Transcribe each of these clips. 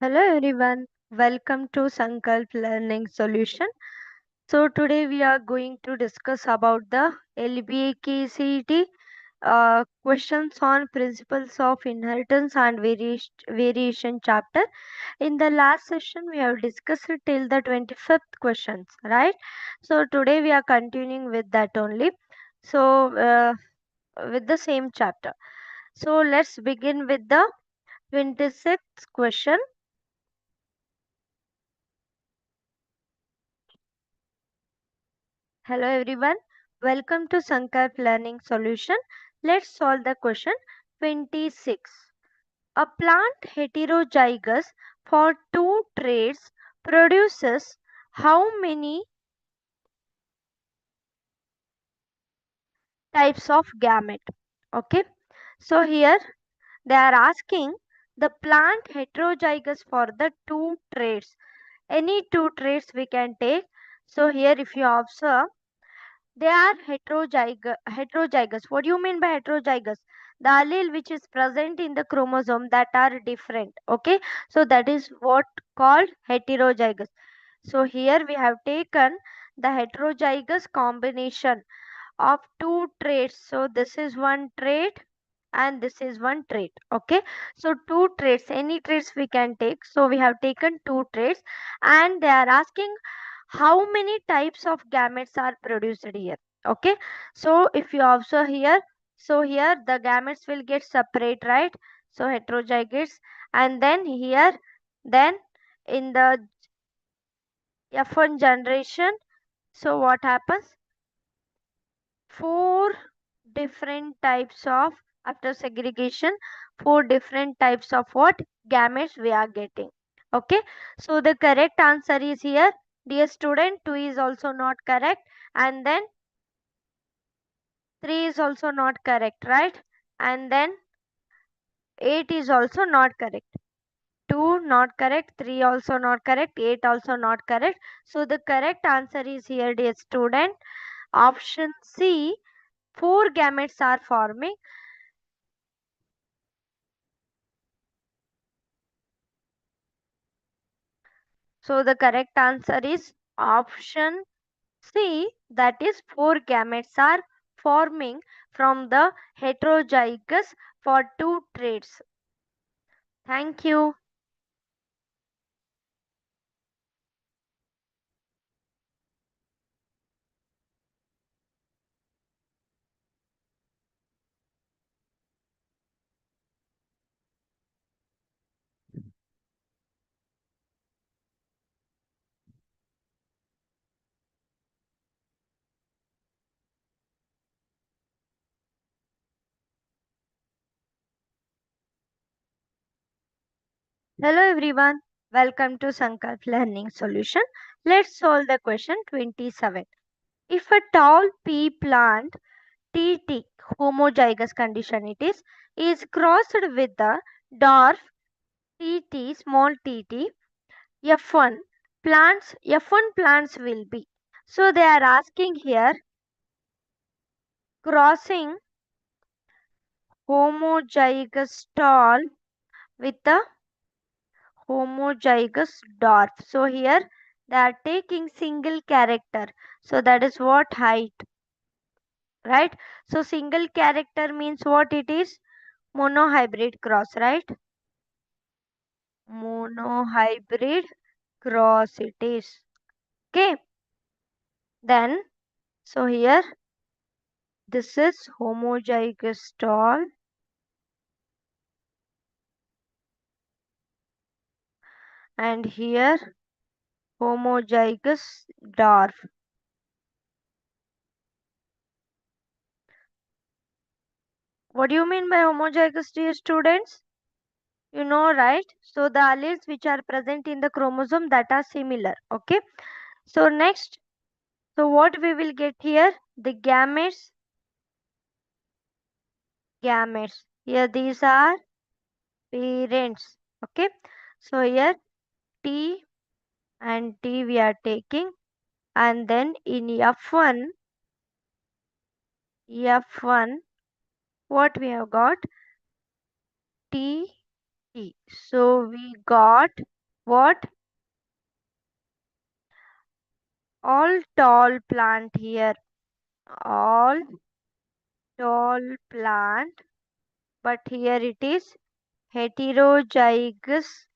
Hello everyone, welcome to Sankalp Learning Solution. So today we are going to discuss about the LBA-KCET questions on principles of inheritance and variation chapter. In the last session we have discussed it till the 25th questions, right? So today we are continuing with that only. So with the same chapter. So let's begin with the 26th question. Hello everyone, welcome to Sankalp Learning Solution. Let's solve the question 26. A plant heterozygous for two traits produces how many types of gamete? Okay, so here they are asking the plant heterozygous for the two traits. Any two traits we can take. So here if you observe, they are heterozygous. What do you mean by heterozygous? The allele which is present in the chromosome that are different. Okay. So that is what called heterozygous. So here we have taken the heterozygous combination of two traits. So this is one trait and this is one trait. Okay. So two traits, any traits we can take. So we have taken two traits and they are asking how many types of gametes are produced here. Okay. So if you observe here, so here the gametes will get separate, right? So heterozygotes, and then here, then in the F1 generation, so what happens? Four different types of, after segregation, four different types of what gametes we are getting. Okay, so the correct answer is here, dear student. 2 is also not correct, and then 3 is also not correct, right? And then 8 is also not correct. 2 not correct, 3 also not correct, 8 also not correct. So the correct answer is here, dear student, option C. Four gametes are forming. So the correct answer is option C, that is four gametes are forming from the heterozygous for two traits. Thank you. Hello everyone, welcome to Sankalp Learning Solution. Let's solve the question 27. If a tall pea plant TT, homozygous condition it is crossed with the dwarf TT, small tt, F1 plants will be. So they are asking here, crossing homozygous tall with the homozygous dwarf. So here they are taking single character. So that is what height, right? So single character means what it is? Monohybrid cross, right? Monohybrid cross it is. Okay. Then, so here this is homozygous tall and here homozygous dwarf. What do you mean by homozygous, dear students? You know, right? So the alleles which are present in the chromosome that are similar. Okay. So next, so what we will get here? The gametes. Here these are parents. Okay. So here T and T we are taking, and then in F1, what we have got? T, T. So we got What? All tall plant here. All tall plant. But here it is heterozygous.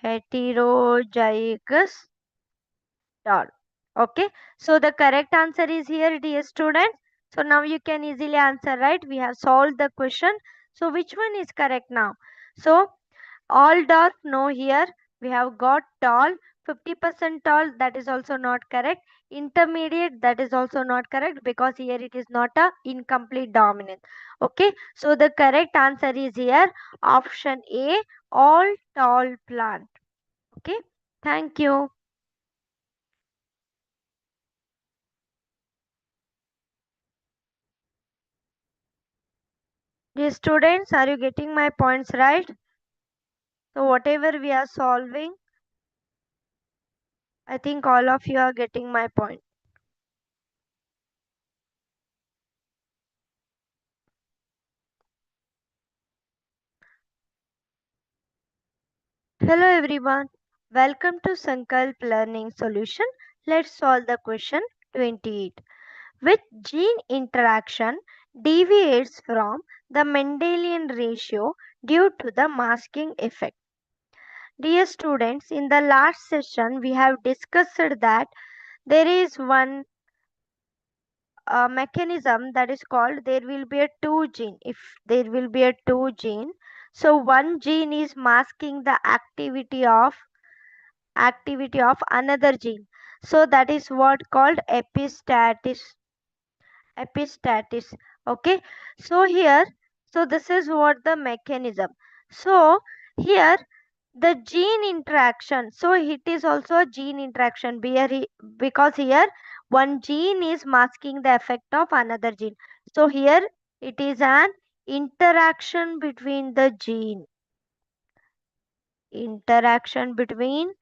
Heterozygous tall. Okay. So the correct answer is here, dear students. So now you can easily answer, right? We have solved the question. So which one is correct now? So all dark, no, here we have got tall. 50% tall, that is also not correct. Intermediate, that is also not correct, because here it is not a incomplete dominant. Okay, so the correct answer is here option A, all tall plant. Okay, thank you. Dear students, are you getting my points right? So whatever we are solving, I think all of you are getting my point. Hello everyone, welcome to Sankalp Learning Solution. Let's solve the question 28. Which gene interaction deviates from the Mendelian ratio due to the masking effect? Dear students, in the last session we have discussed that there is one mechanism that is called there will be a two gene. If there will be a two gene, so one gene is masking the activity of another gene, so that is what called epistatis. Okay, so here, so this is what the mechanism. So here the gene interaction, so it is also a gene interaction because here one gene is masking the effect of another gene. So here it is an interaction between the gene, interaction between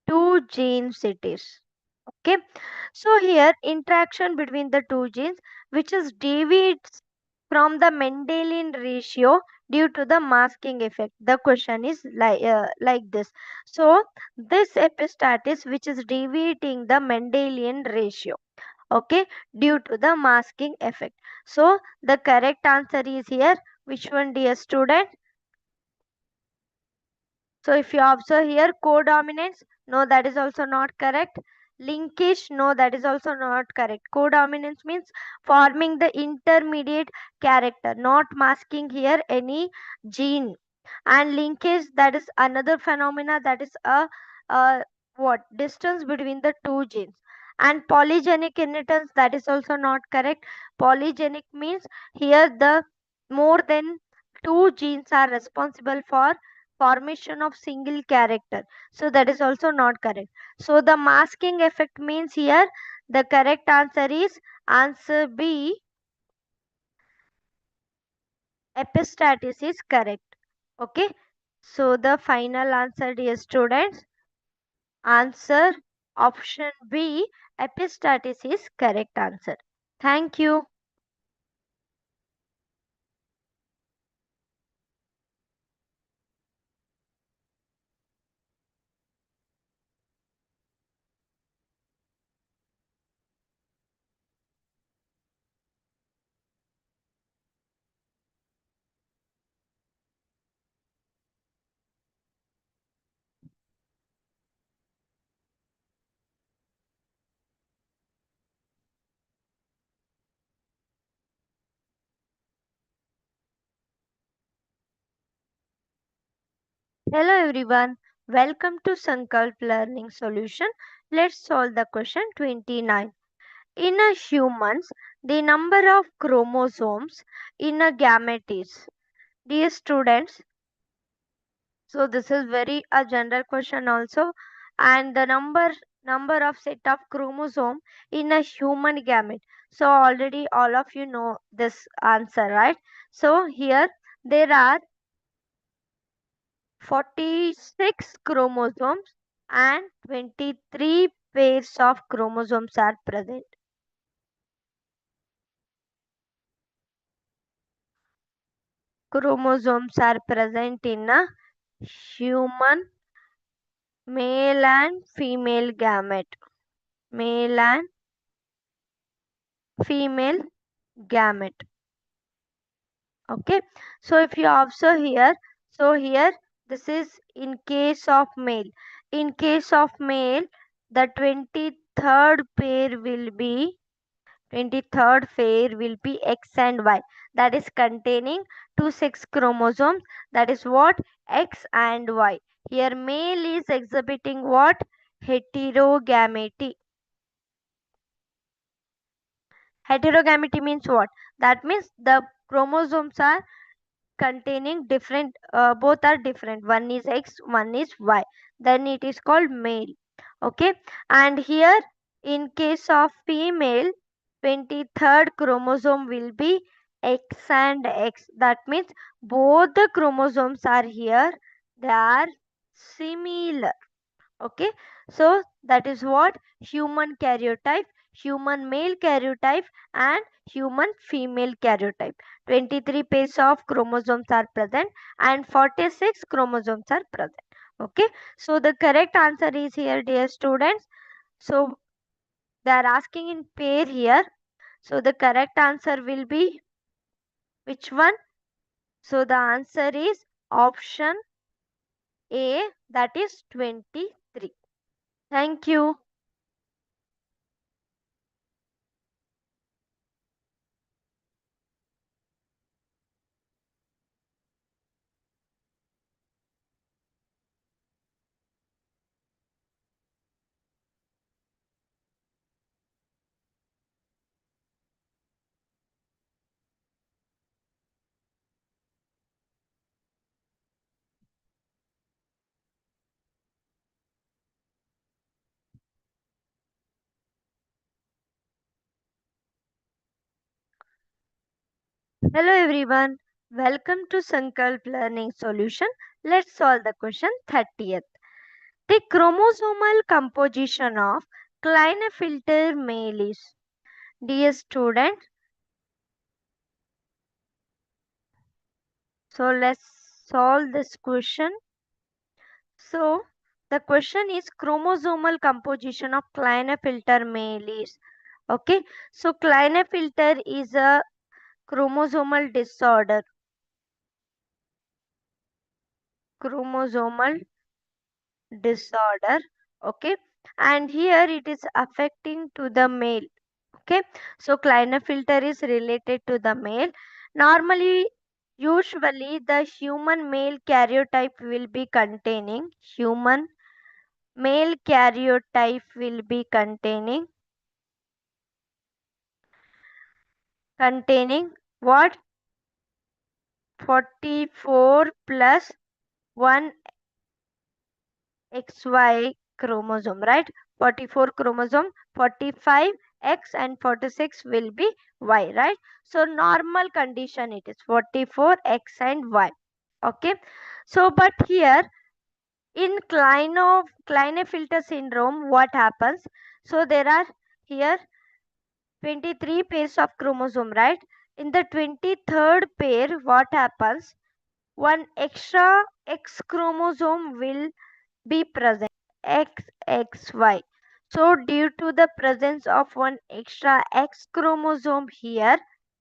two genes it is. Okay, so here interaction between the two genes which is deviates from the Mendelian ratio due to the masking effect. The question is like this. So this epistatis which is deviating the Mendelian ratio, okay, due to the masking effect. So the correct answer is here. Which one, dear student? So if you observe here, codominance, no, that is also not correct. Linkage, no, that is also not correct. Codominance means forming the intermediate character, not masking here any gene. And linkage, that is another phenomena, that is a what distance between the two genes. And polygenic inheritance, that is also not correct. Polygenic means here the more than two genes are responsible for formation of single character, so that is also not correct. So the masking effect means here the correct answer is answer B, epistatis is correct. Okay, so the final answer, dear students, answer option B, epistatis is correct answer. Thank you. Hello everyone, welcome to Sankalp Learning Solution. Let's solve the question 29. In a humans, the number of chromosomes in a gamete is. Dear students, so this is very a general question also, and the number of set of chromosome in a human gamete. So already all of you know this answer, right? So here there are 46 chromosomes and 23 pairs of chromosomes are present. Chromosomes are present in a human male and female gamete. Male and female gamete. Okay. So if you observe here, so here this is in case of male. In case of male, the 23rd pair will be 23rd pair will be X and Y, that is containing two sex chromosomes, that is what, X and Y. Here male is exhibiting what, heterogamety. Heterogamety means what? That means the chromosomes are containing different, both are different, one is X, one is Y, then it is called male. Okay. And here in case of female, 23rd chromosome will be X and X, that means both the chromosomes are here, they are similar. Okay. So that is what, human karyotype, human male karyotype and human female karyotype. 23 pairs of chromosomes are present and 46 chromosomes are present. Okay. So the correct answer is here, dear students. So they are asking in pair here. So the correct answer will be which one? So the answer is option A, that is 23. Thank you. Hello everyone, welcome to Sankalp Learning Solution. Let's solve the question 30th. The chromosomal composition of Klinefelter male is. Dear student, so let's solve this question. So the question is chromosomal composition of Klinefelter male is. Okay, so Klinefelter is a chromosomal disorder. Chromosomal disorder. Okay, and here it is affecting to the male. Okay, so Klinefelter is related to the male. Normally, usually the human male karyotype will be containing, human male karyotype will be containing what, 44 plus 1 XY chromosome, right? 44 chromosome, 45 X and 46 will be Y, right? So normal condition it is 44 X and Y. Okay. So but here in Klinefelter syndrome, what happens? So there are here 23 pairs of chromosome, right? In the 23rd pair, what happens? One extra X chromosome will be present, XXY. So due to the presence of one extra X chromosome here,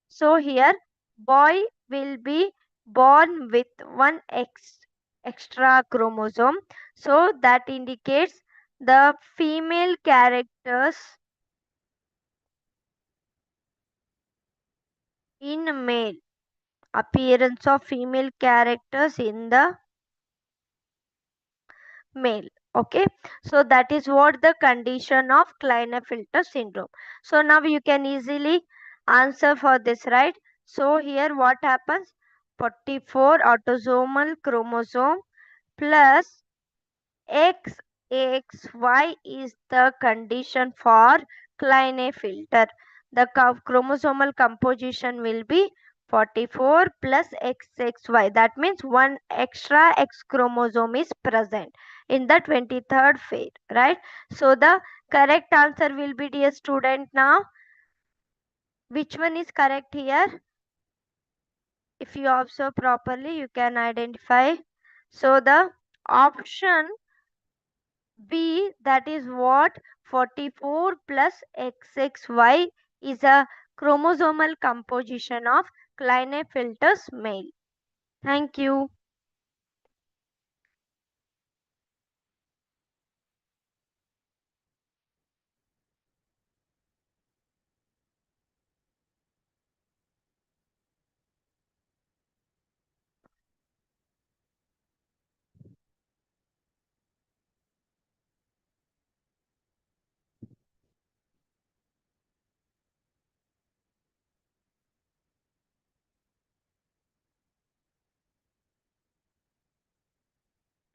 so here boy will be born with one X extra chromosome. So that indicates the female characters in male, appearance of female characters in the male. Okay, so that is what the condition of Klinefelter syndrome. So now you can easily answer for this, right? So here what happens, 44 autosomal chromosome plus XXY is the condition for Klinefelter. The chromosomal composition will be 44 plus XXY. That means one extra X chromosome is present in the 23rd pair, right? So the correct answer will be, dear student, now. Which one is correct here? If you observe properly, you can identify So the option B, that is what, 44 plus XXY is a chromosomal composition of Klinefelter's male. Thank you.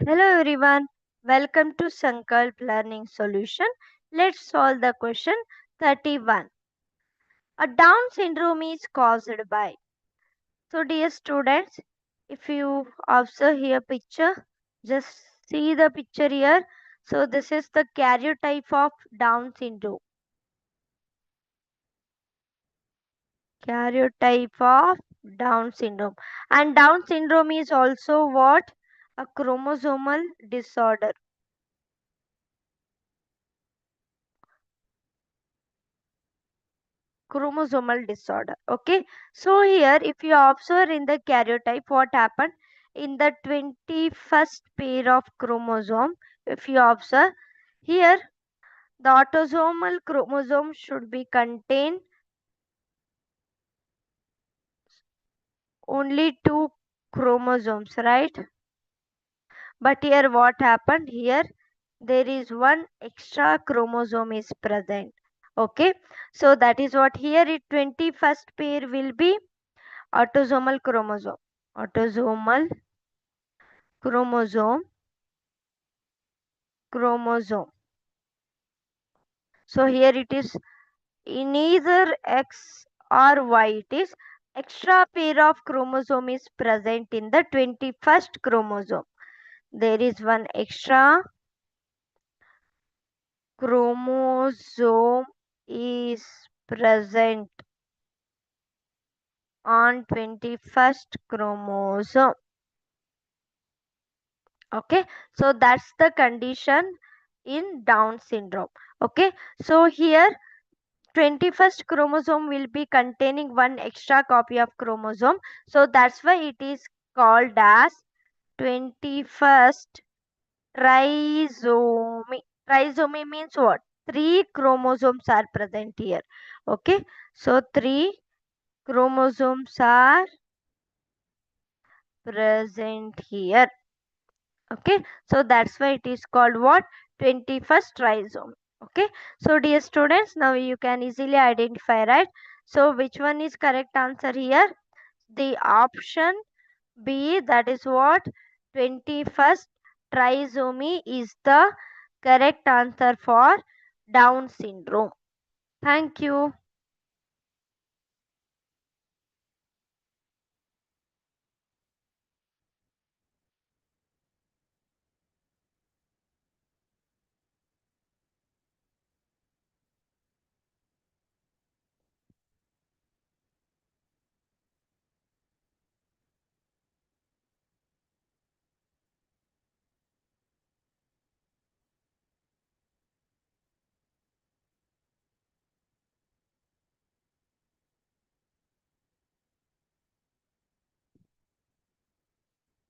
Hello everyone. Welcome to Sankalp Learning Solution. Let's solve the question 31. A Down syndrome is caused by. So dear students, if you observe here picture, just see the picture here. So this is the karyotype of Down syndrome. Karyotype of Down syndrome. And Down syndrome is also what? A chromosomal disorder. Chromosomal disorder. Okay. So here if you observe in the karyotype what happened in the 21st pair of chromosome, if you observe here the autosomal chromosome should be contain only two chromosomes, right? But here what happened here, there is one extra chromosome is present. Okay, so that is what here it 21st pair will be autosomal chromosome. Autosomal chromosome. So here it is in either X or Y, it is extra pair of chromosome is present in the 21st chromosome. There is one extra chromosome is present on 21st chromosome. Okay, so that's the condition in Down syndrome. Okay, so here 21st chromosome will be containing one extra copy of chromosome. So that's why it is called as 21st trisomy. Trisomy means what? Three chromosomes are present here. Okay, so three chromosomes are present here. Okay, so that's why it is called what? 21st rhizome. Okay, so dear students, now you can easily identify, right? So which one is correct answer here? The option B, that is what, 21st trisomy is the correct answer for Down syndrome. Thank you.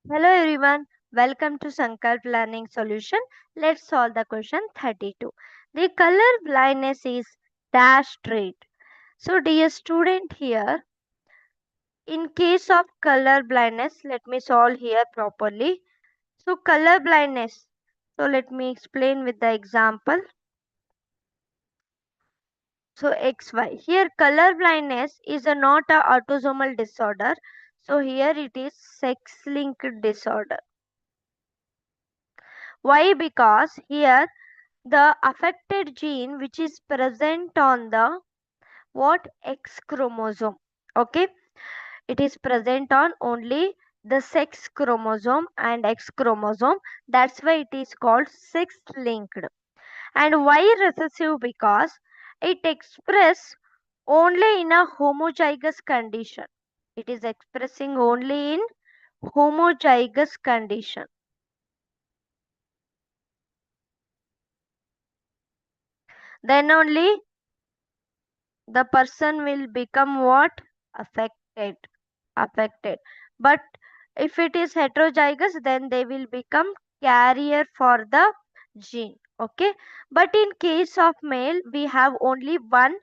Hello everyone, welcome to Sankalp Learning Solution. Let's solve the question 32. The color blindness is dash trait. So dear student, here in case of color blindness, let me solve here properly. So color blindness. So let me explain with the example. So XY. Here color blindness is a not a autosomal disorder. So here it is sex linked disorder. Why? Because here the affected gene which is present on the what? X chromosome. Okay, it is present on only the sex chromosome and X chromosome. That's why it is called sex linked. And why recessive? Because it express only in a homozygous condition. It is expressing only in homozygous condition. then only the person will become what? Affected. Affected. But if it is heterozygous, then they will become carrier for the gene. Okay. But in case of male, we have only one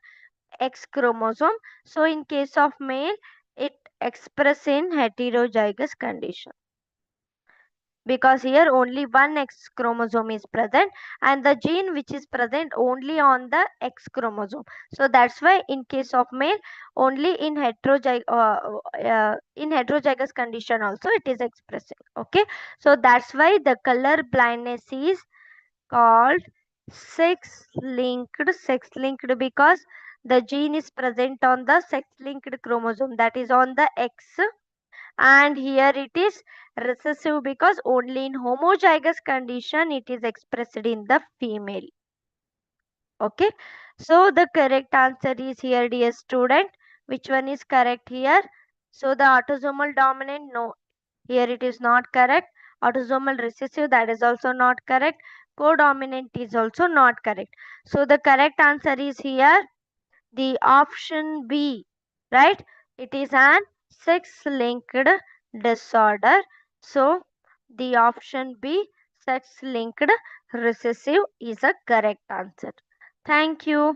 X chromosome. So in case of male, it express in heterozygous condition, because here only one X chromosome is present and the gene which is present only on the X chromosome. So that's why in case of male, only in heterozygous condition also it is expressing. Okay, so that's why the color blindness is called sex linked, because the gene is present on the sex linked chromosome, that is on the X, and here it is recessive because only in homozygous condition it is expressed in the female. Okay, so the correct answer is here, dear student. Which one is correct here? So the autosomal dominant, no, here it is not correct. Autosomal recessive, that is also not correct. Codominant is also not correct. So the correct answer is here the option B, right? It is an sex linked disorder. So the option B, sex linked recessive, is a correct answer. Thank you.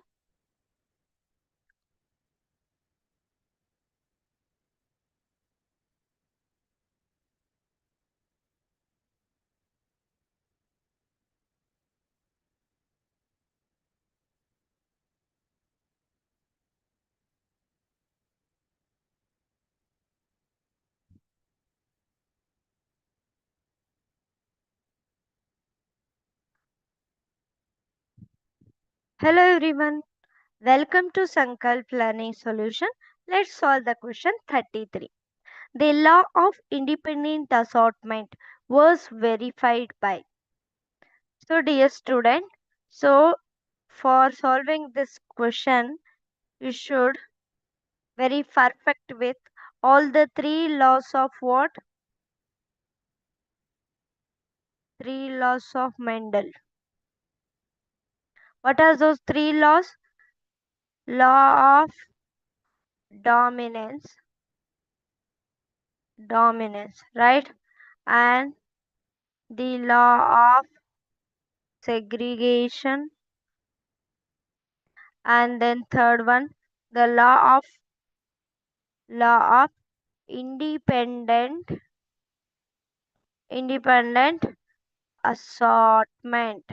Hello everyone. Welcome to Sankalp Learning Solution. Let's solve the question 33. The law of independent assortment was verified by. So dear student, so for solving this question, you should very perfect with all the three laws of what? Three laws of Mendel. What are those three laws? Law of dominance, right? And the law of segregation, and then third one, the law of independent independent assortment.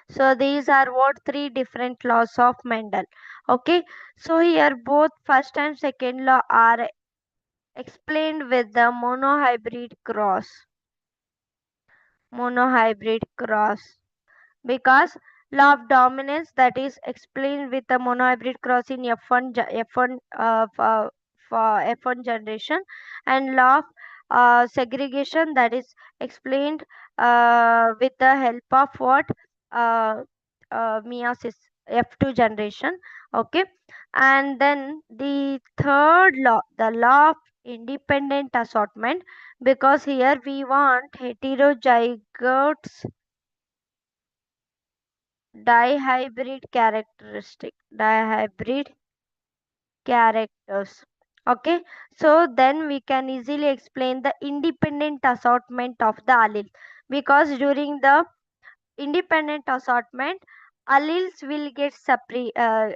So these are what three different laws of Mendel. Okay, so here both first and second law are explained with the monohybrid cross, because law of dominance, that is explained with the monohybrid cross in F1 generation, and law of segregation, that is explained with the help of what? uh, meiosis, F2 generation. Okay, and then the third law, the law of independent assortment, because here we want heterozygotes dihybrid characters. Okay, so then we can easily explain the independent assortment of the allele, because during the independent assortment, alleles will get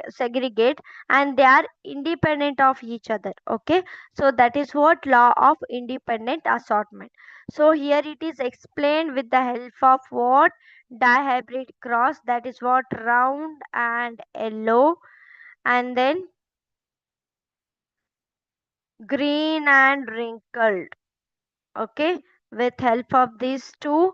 segregate, and they are independent of each other. Okay, so that is what law of independent assortment. So here it is explained with the help of what? Dihybrid cross, that is what? Round and yellow, and then green and wrinkled. Okay, with help of these two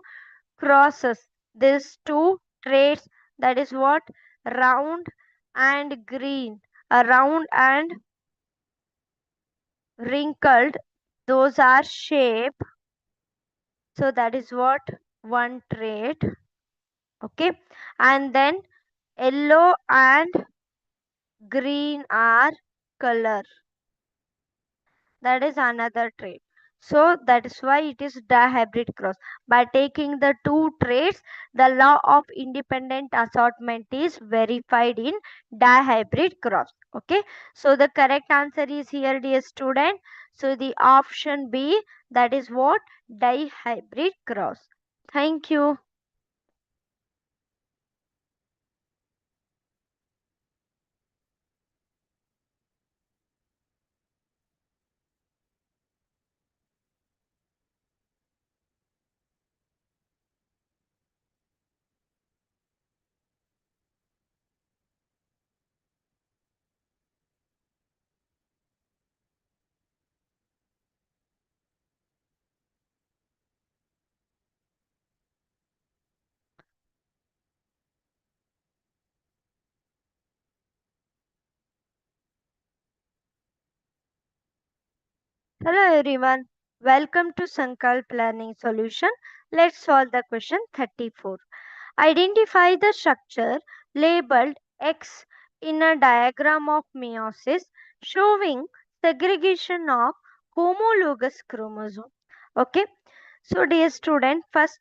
crosses, these two traits, that is what? Round and green, round and wrinkled, those are shape. So that is what? One trait. Okay, and then yellow and green are color, that is another trait. So that is why it is dihybrid cross. By taking the two traits, the law of independent assortment is verified in dihybrid cross. Okay. So the correct answer is here, dear student. So the option B, that is what? Dihybrid cross. Thank you. Hello everyone. Welcome to Sankalp Learning Solution. Let's solve the question 34. Identify the structure labeled X in a diagram of meiosis showing segregation of homologous chromosome. Okay. So dear student, first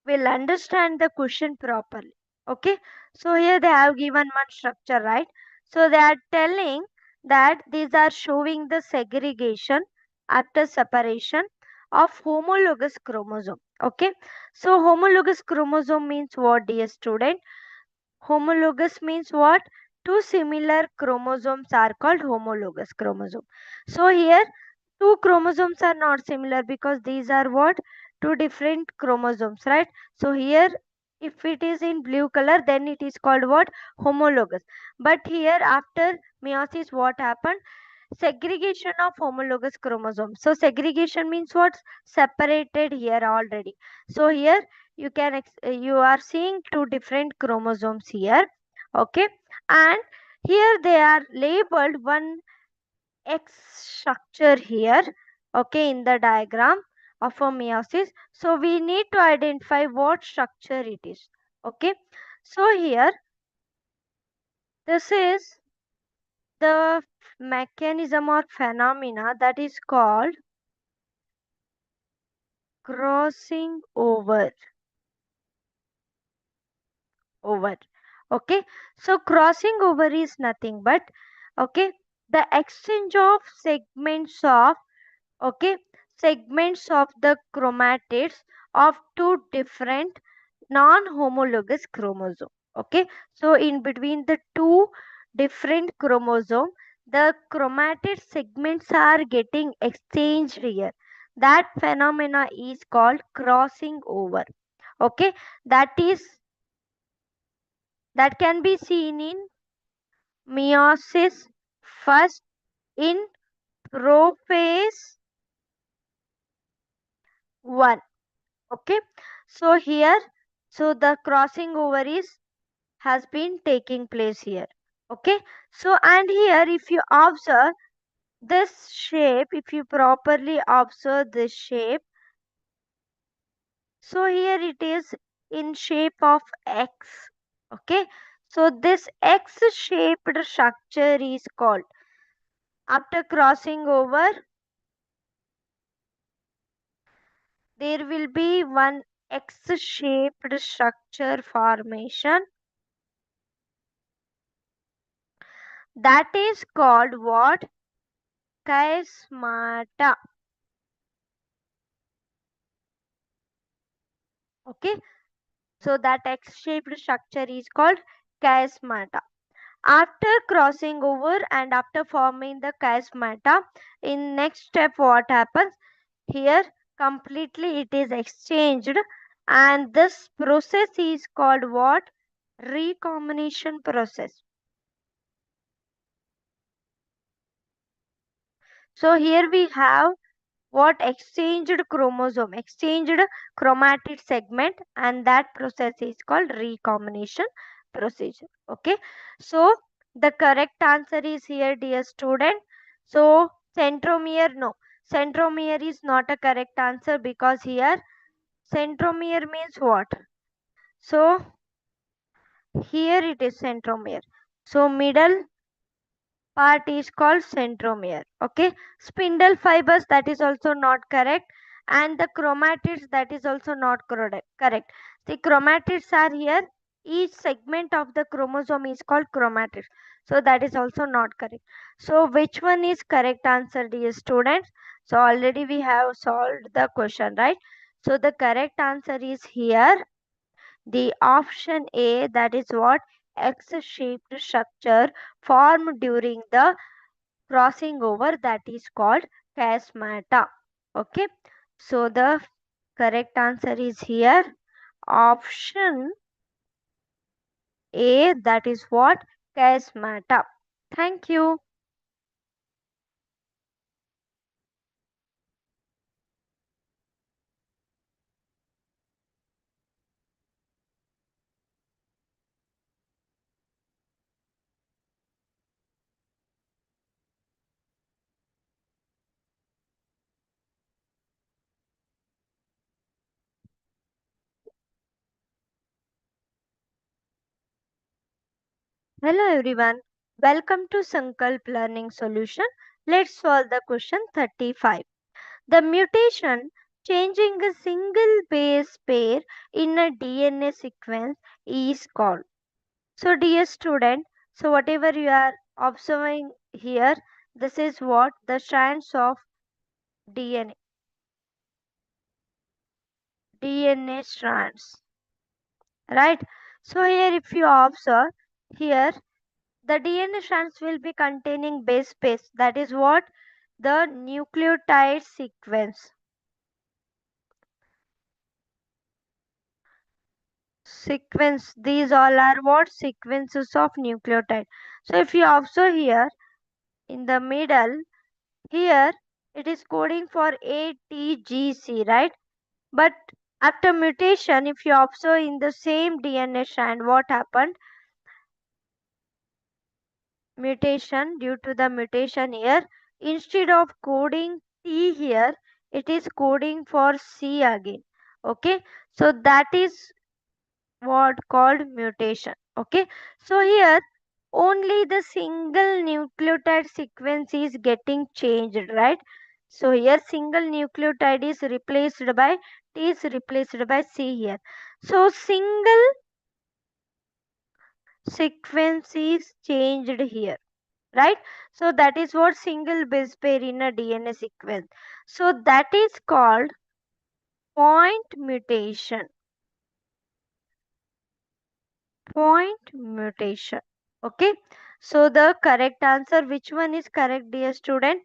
we'll understand the question properly. Okay. So here they have given one structure, right? So they are telling that these are showing the segregation after separation of homologous chromosome. Okay. So homologous chromosome means what, dear student? Homologous means what? Two similar chromosomes are called homologous chromosome. So here two chromosomes are not similar because these are what? Two different chromosomes, right? So here if it is in blue color then it is called what? Homologous. But here after meiosis what happened? Segregation of homologous chromosomes. So segregation means what? Separated here already. So here you can you are seeing two different chromosomes here. Okay. And here they are labeled one X structure here. Okay, in the diagram of a meiosis. So we need to identify what structure it is. Okay. So here this is the mechanism or phenomena that is called crossing over. Okay. So crossing over is nothing but, okay, the exchange of segments of, okay, segments of the chromatids of two different non-homologous chromosome. Okay. So in between the two different chromosome, the chromatid segments are getting exchanged here. That phenomena is called crossing over. Okay. That can be seen in meiosis first, in prophase 1. Okay. So here, so the crossing over is has been taking place here. Okay. So and here if you observe this shape, if you properly observe this shape, so here it is in shape of X. Okay. So this X shaped structure is called, after crossing over there will be one X-shaped structure formation that is called what? Chiasmata. Okay. So that X-shaped structure is called chiasmata. After crossing over and after forming the chiasmata, in next step what happens? Here completely it is exchanged and this process is called what? Recombination process. So here we have what? Exchanged chromosome, exchanged chromatid segment, and that process is called recombination procedure. Okay. So the correct answer is here, dear student. So centromere, no. Centromere is not a correct answer because here centromere means what? So here it is centromere. So middle part is called centromere. Okay, spindle fibers, that is also not correct, and the chromatids, that is also not correct. The chromatids are here. Each segment of the chromosome is called chromatids, so that is also not correct. So which one is correct answer, dear students? So already we have solved the question, right? So the correct answer is here the option A, that is what, X-shaped structure formed during the crossing over, that is called chiasmata. Okay, so the correct answer is here option A, that is what, chiasmata. Thank you. Hello everyone. Welcome to Sankalp Learning Solution. Let's solve the question 35. The mutation changing a single base pair in a DNA sequence is called. So dear student, so whatever you are observing here, this is what the strands of DNA. DNA strands. Right? So here if you observe here, the DNA strands will be containing base pairs. That is what the nucleotide sequence. Sequence, these all are what, sequences of nucleotide. So if you observe here in the middle, here it is coding for ATGC, right? But after mutation, if you observe in the same DNA strand, what happened? Mutation, due to the mutation here, instead of coding T here, it is coding for C again. Okay, so that is what called mutation. Okay, so here only the single nucleotide sequence is getting changed, right? So here single nucleotide is replaced by T is replaced by C here. So single sequence is changed here, right? So that is what single base pair in a DNA sequence. So that is called point mutation. Point mutation. Okay, so the correct answer, which one is correct, dear student?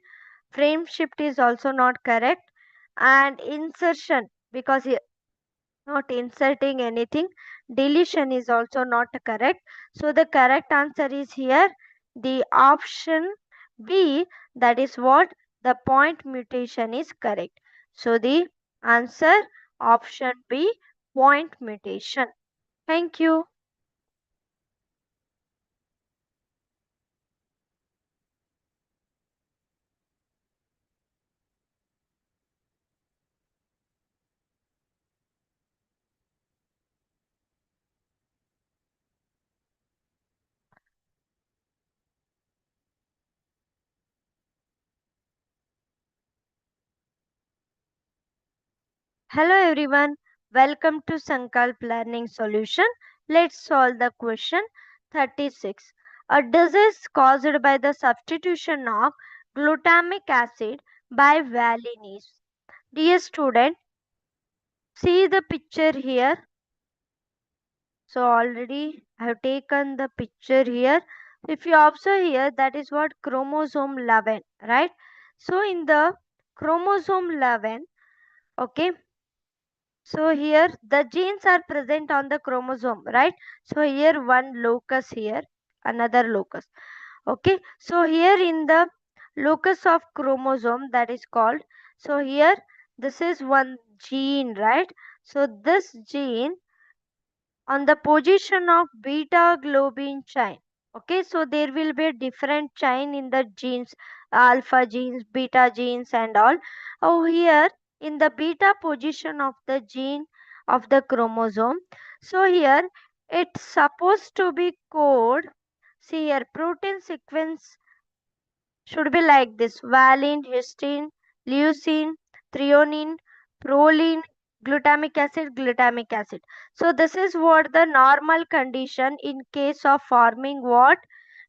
Frame shift is also not correct, and insertion, because here not inserting anything, deletion is also not correct. So the correct answer is here the option B, that is what, the point mutation is correct. So the answer option B, point mutation. Thank you. Hello everyone, welcome to Sankalp Learning Solution. Let's solve the question 36. A disease caused by the substitution of glutamic acid by valine. Dear student, see the picture here. So already I have taken the picture here. If you observe here, that is what chromosome 11, right? So in the chromosome 11, okay, so here the genes are present on the chromosome, right? So here one locus here, another locus. Okay, so here in the locus of chromosome, that is called, so here this is one gene, right? So this gene on the position of beta globin chain. Okay, so there will be a different chain in the genes, alpha genes, beta genes, and all. Oh, here in the beta position of the gene of the chromosome. So here it's supposed to be code. See here, protein sequence should be like this: valine, histine, leucine, threonine, proline, glutamic acid. So this is what the normal condition in case of forming what?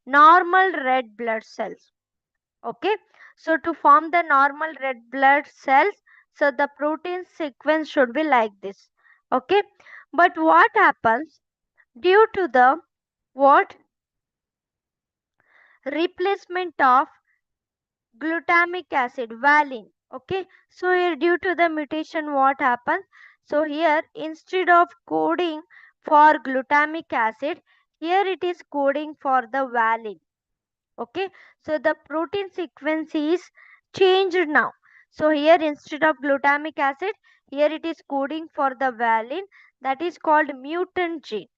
Normal red blood cells. Okay. So to form the normal red blood cells, so the protein sequence should be like this. Okay. But what happens due to the what? Replacement of glutamic acid, valine. Okay. So here due to the mutation, what happens? So here instead of coding for glutamic acid, here it is coding for the valine. Okay. So the protein sequence is changed now. So here instead of glutamic acid, here it is coding for the valine, that is called mutant gene.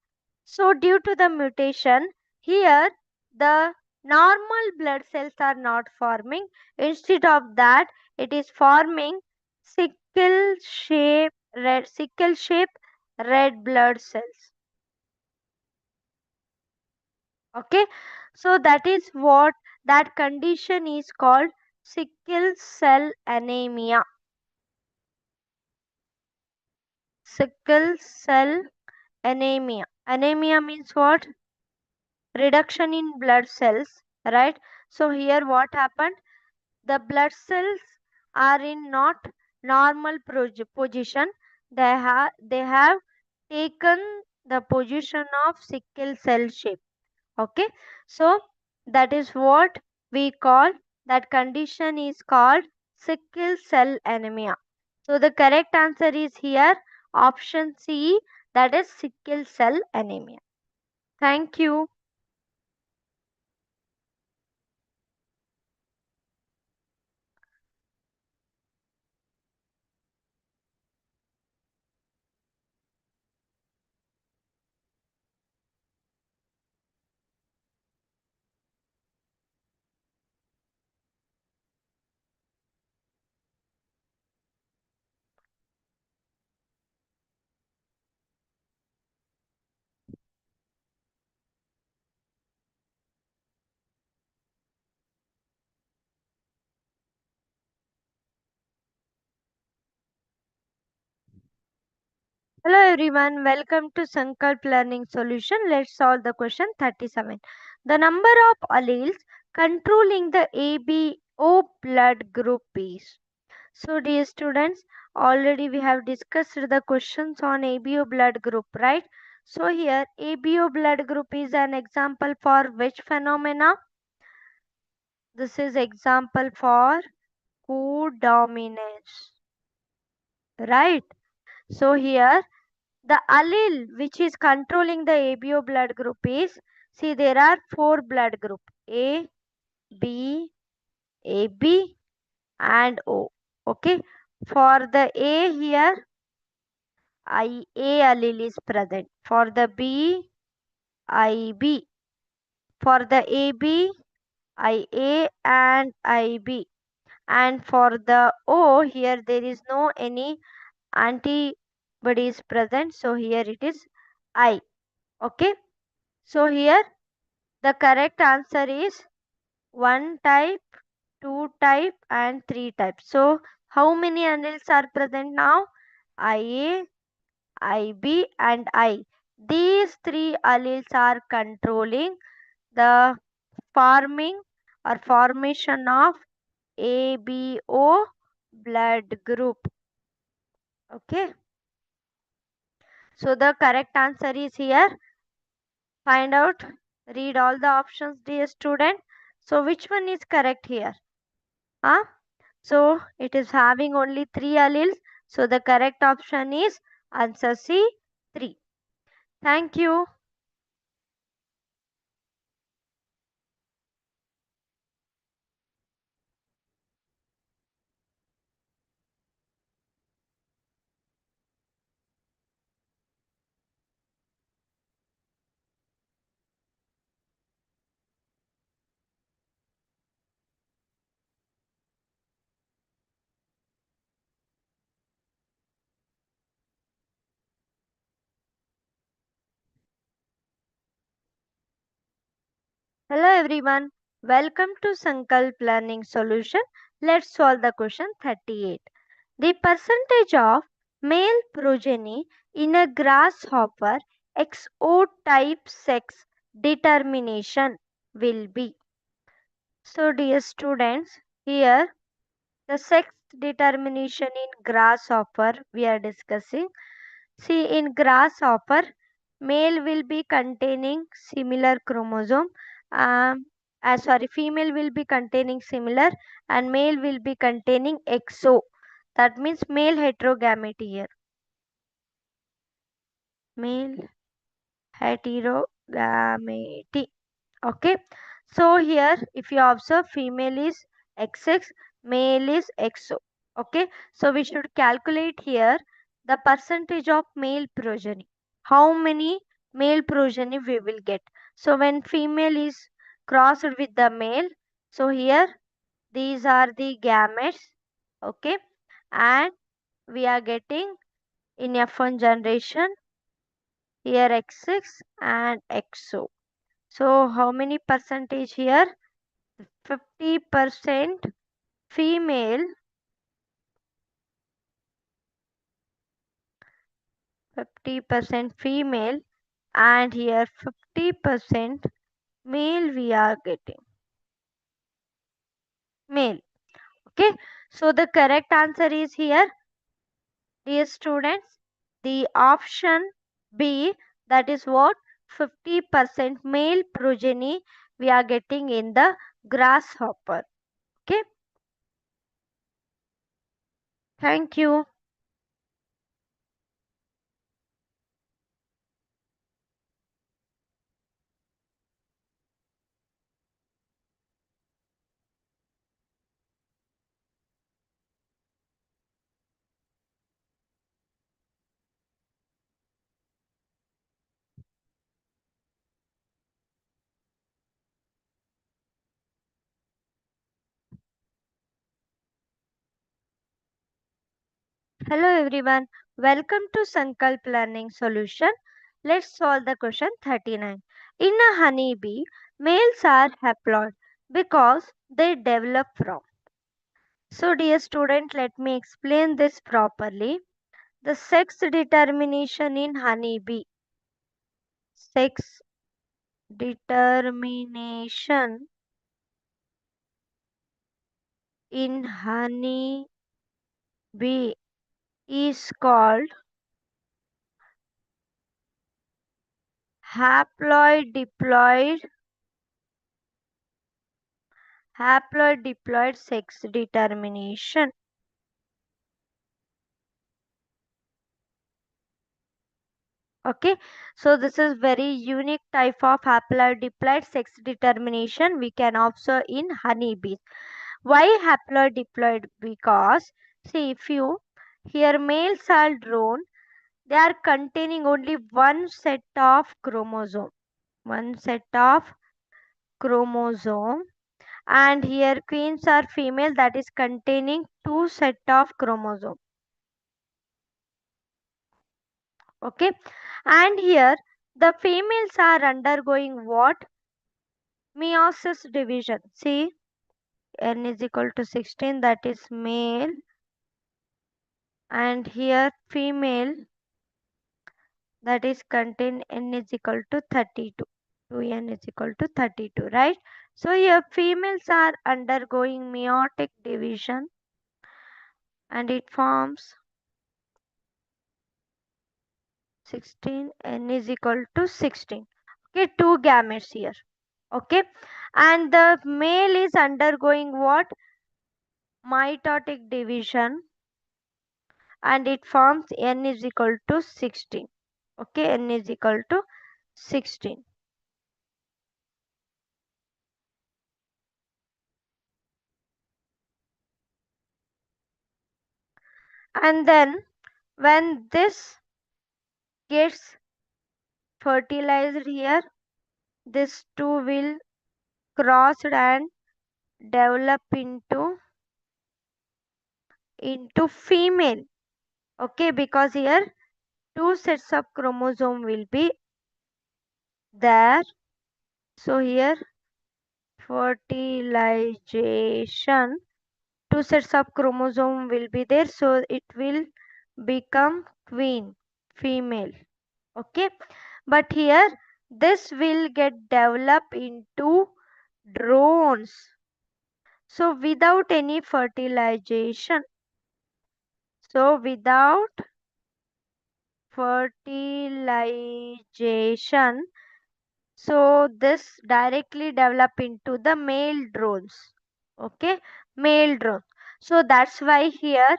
So due to the mutation, here the normal blood cells are not forming. Instead of that, it is forming sickle shape red blood cells. Okay. So that is what that condition is called: sickle cell anemia. Sickle cell anemia. Anemia means what? Reduction in blood cells, right? So here what happened? The blood cells are in not normal position. They have taken the position of sickle cell shape. Okay. So that is what we call, that condition is called sickle cell anemia. So the correct answer is here option C, that is sickle cell anemia. Thank you. Hello everyone, welcome to Sankalp Learning Solution. Let's solve the question 37. The number of alleles controlling the ABO blood group is. So dear students, already we have discussed the questions on ABO blood group, right? So here ABO blood group is an example for which phenomena? This is example for codominance, right? So here the allele which is controlling the ABO blood group is, see there are four blood group: A, B, AB and O. Okay. For the A here, IA allele is present. For the B, IB. For the AB, IA and IB. And for the O, here there is no any antibodies present. So here it is I. Okay. So here the correct answer is 1 type, 2 type and 3 types. So how many alleles are present now? IA, IB and I. These three alleles are controlling the forming or formation of ABO blood group. Okay. So the correct answer is here. Find out, read all the options, dear student. So which one is correct here? Huh? So it is having only 3 alleles. So the correct option is answer C, 3. Thank you. Hello everyone. Welcome to Sankalp Learning Solution. Let's solve the question 38. The percentage of male progeny in a grasshopper XO-type sex determination will be. So dear students, here the sex determination in grasshopper we are discussing. See, in grasshopper, male will be containing similar chromosome. Female will be containing similar, and male will be containing XO. That means male heterogamety here. Male heterogamety. Okay. So here, if you observe, female is XX, male is XO. Okay. So we should calculate here the percentage of male progeny. How many male progeny we will get. So when female is crossed with the male, so here these are the gametes. Okay. And we are getting in F1 generation here X6 and XO. So how many percentage here? 50% female, 50% female, and here 50% male we are getting. Male. Okay. So the correct answer is here, dear students, the option B, that is what? 50% male progeny we are getting in the grasshopper. Okay. Thank you. Hello everyone, welcome to Sankalp Learning Solution. Let's solve the question 39. In a honeybee, males are haploid because they develop from. So dear student, let me explain this properly. The sex determination in honeybee. Sex determination in honeybee is called haploid diploid sex determination. Okay, so this is very unique type of haploid-diploid sex determination we can observe in honeybees. Why haploid-diploid? Because see, if you here males are drone, they are containing only one set of chromosome, one set of chromosome, and here queens are female that is containing two set of chromosome. Okay, and here the females are undergoing what? Meiosis division. See, n is equal to 16, that is male, and here female, that is contain n is equal to 32. 2n is equal to 32, right? So here females are undergoing meiotic division and it forms 16, n is equal to 16. Okay, two gametes here. Okay, and the male is undergoing what? Mitotic division and it forms n is equal to 16. Okay, n is equal to 16. And then when this gets fertilized here, this two will cross and develop into female. Okay, because here two sets of chromosome will be there. So here fertilization, two sets of chromosome will be there, so it will become queen, female. Okay, but here this will get developed into drones. So without any fertilization, so without fertilization, so this directly develop into the male drones. Okay, male drone. So that's why here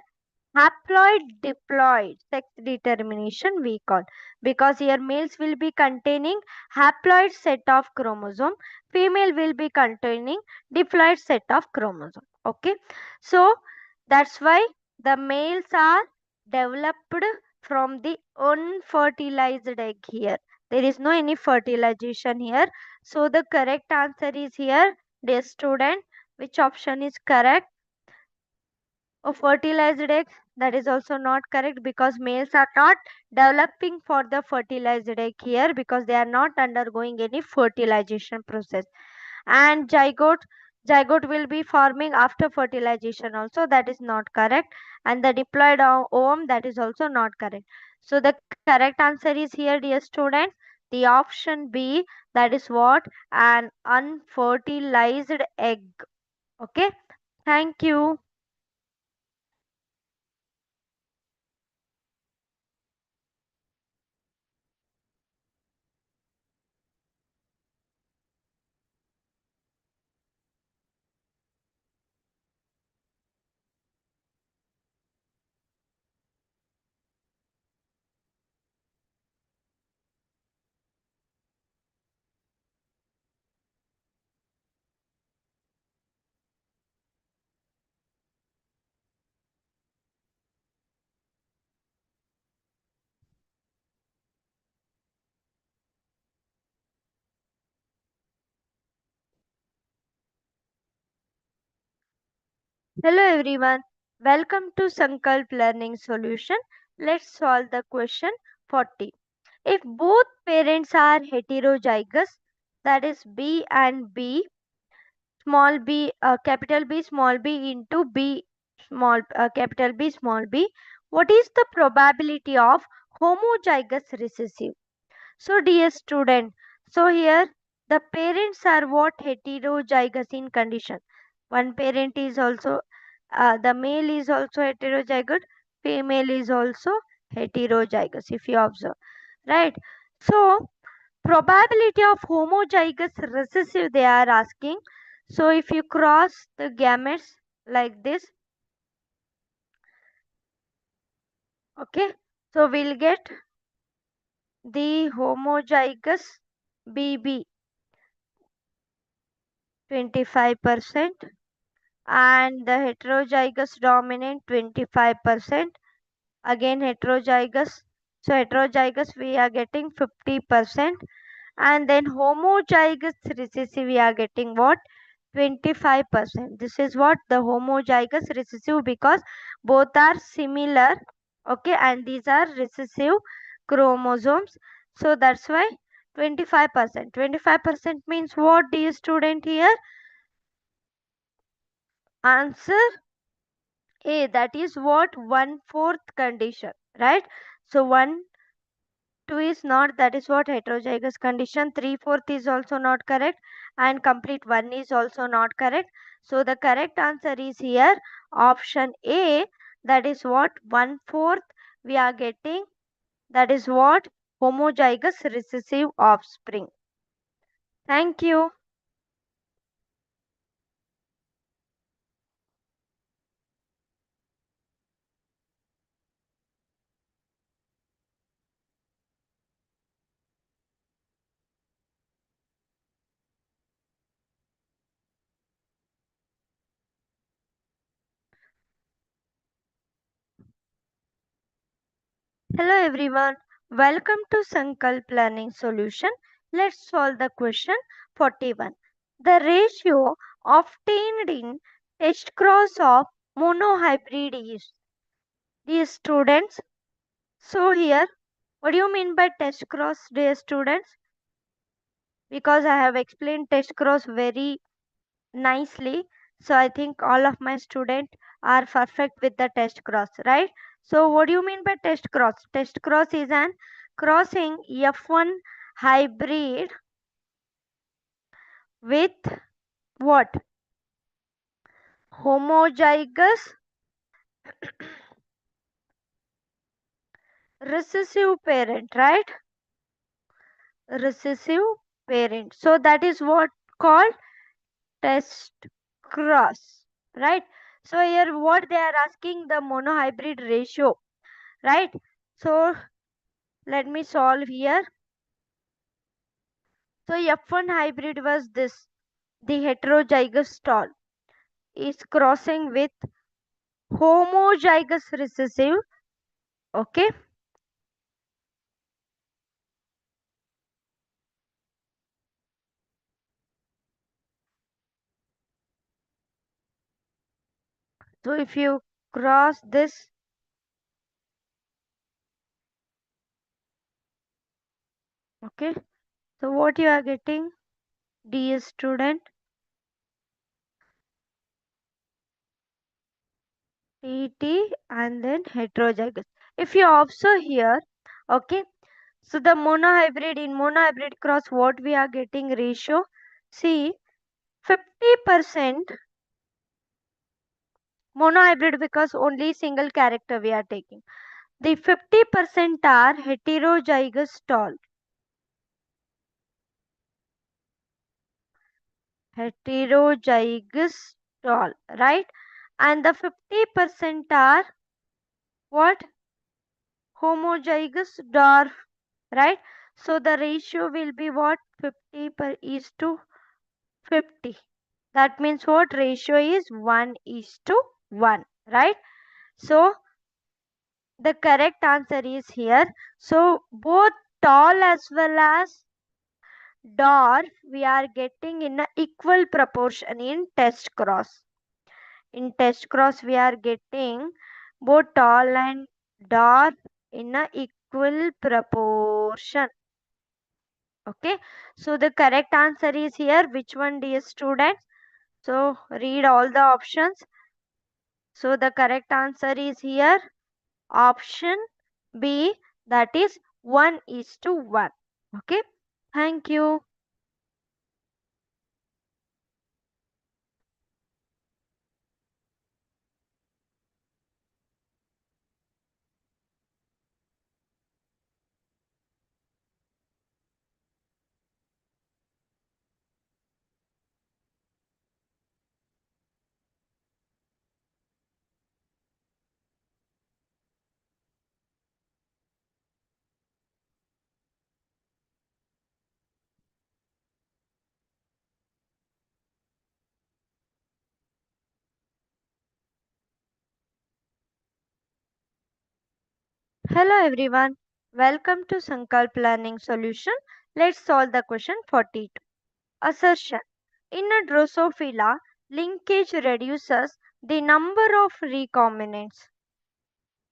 haploid diploid sex determination we call, because here males will be containing haploid set of chromosome, female will be containing diploid set of chromosome. Okay, so that's why the males are developed from the unfertilized egg here. There is no any fertilization here. So the correct answer is here, dear student. Which option is correct? A fertilized egg, that is also not correct, because males are not developing for the fertilized egg here, because they are not undergoing any fertilization process. And zygote will be forming after fertilization also, that is not correct. And the diploid ovum, that is also not correct. So the correct answer is here, dear students, the option B, that is what, an unfertilized egg. Okay, thank you. Hello everyone, welcome to Sankalp Learning Solution. Let's solve the question 40. If both parents are heterozygous, that is B and B, small b, capital B small b into B small capital B small b, what is the probability of homozygous recessive? So dear student, so here the parents are what, heterozygous in condition. One parent is also, the male is also heterozygous, female is also heterozygous if you observe, right? So probability of homozygous recessive they are asking. So if you cross the gametes like this, okay, so we'll get the homozygous BB 25% and the heterozygous dominant 25%. Again heterozygous. So heterozygous we are getting 50%, and then homozygous recessive we are getting what, 25%. This is what the homozygous recessive, because both are similar. Okay, and these are recessive chromosomes. So that's why 25%. 25% means what, dear student here? Answer A, that is what, 1/4 condition, right? So 1, 2 is not, that is what heterozygous condition. 3/4 is also not correct, and complete 1 is also not correct. So the correct answer is here option A, that is what, 1/4 we are getting, that is what, homozygous recessive offspring. Thank you. Hello everyone, welcome to Sankalp Learning Solution. Let's solve the question 41. The ratio obtained in test cross of monohybrid is, dear students. So here, what do you mean by test cross, dear students? Because I have explained test cross very nicely. So I think all of my students are perfect with the test cross, right? So what do you mean by test cross? Test cross is an crossing F1 hybrid with what? Homozygous recessive parent, right? Recessive parent. So that is what called test cross, right? So here what they are asking, the monohybrid ratio, right? So let me solve here. So F1 hybrid was this, the heterozygous stall is crossing with homozygous recessive, okay? So if you cross this, okay, so what you are getting, dear student, TT and then heterozygous. If you observe here, okay, so the monohybrid, in monohybrid cross, what we are getting ratio? See, 50% monohybrid because only single character we are taking. The 50% are heterozygous stall. Heterozygous stall, right? And the 50% are what? Homozygous dwarf, right? So the ratio will be what? 50 per is to 50. That means what? Ratio is 1 is to 1, right? So the correct answer is here. So both tall as well as dwarf we are getting in a equal proportion in test cross. In test cross we are getting both tall and dwarf in a equal proportion. Okay, so the correct answer is here. Which one, dear students? So read all the options. So the correct answer is here option B, that is 1 is to 1. Okay, thank you. Hello everyone. Welcome to Sankalp Learning Solution. Let's solve the question 42. Assertion. In a Drosophila, linkage reduces the number of recombinants.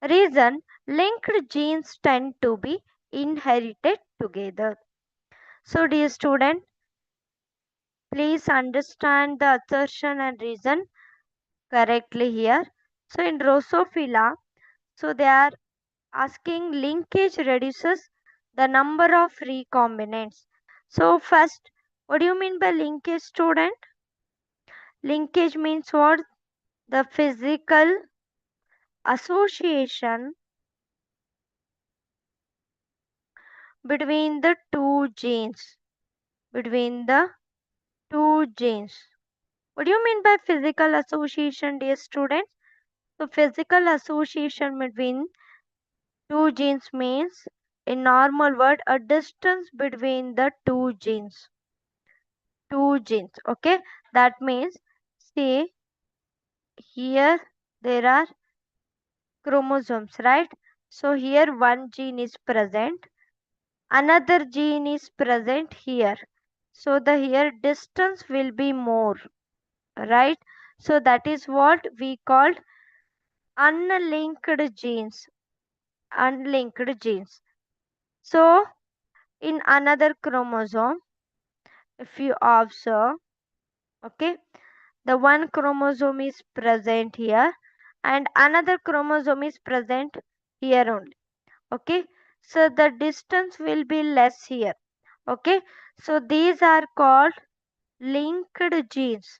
Reason, linked genes tend to be inherited together. So dear student, please understand the assertion and reason correctly here. So in Drosophila, so they are asking linkage reduces the number of recombinants. So first, what do you mean by linkage, student? Linkage means what? The physical association between the two genes. Between the two genes. What do you mean by physical association, dear students? So physical association between two genes means, in normal word, a distance between the two genes. Two genes, okay? That means, see, here there are chromosomes, right? So here one gene is present, another gene is present here. So the here distance will be more, right? So that is what we called unlinked genes. Unlinked genes. So in another chromosome, if you observe, okay, the one chromosome is present here and another chromosome is present here only. Okay, so the distance will be less here. Okay, so these are called linked genes.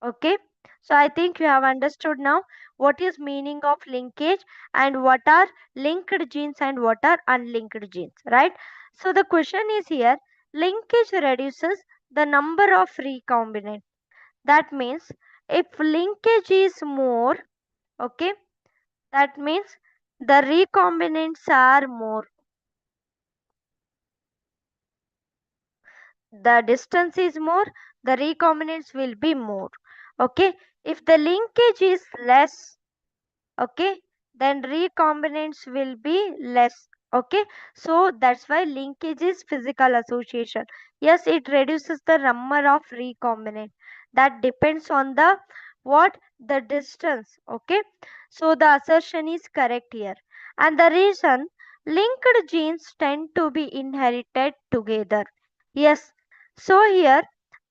Okay, so I think you have understood now what is meaning of linkage and what are linked genes and what are unlinked genes, right? So the question is here, linkage reduces the number of recombinant. That means if linkage is more, okay, that means the recombinants are more. The distance is more, the recombinants will be more. Okay, if the linkage is less, okay, then recombinants will be less. Okay, so that's why linkage is physical association. Yes, it reduces the number of recombinant. That depends on the what, the distance. Okay, so the assertion is correct here. And the reason, linked genes tend to be inherited together. Yes, so here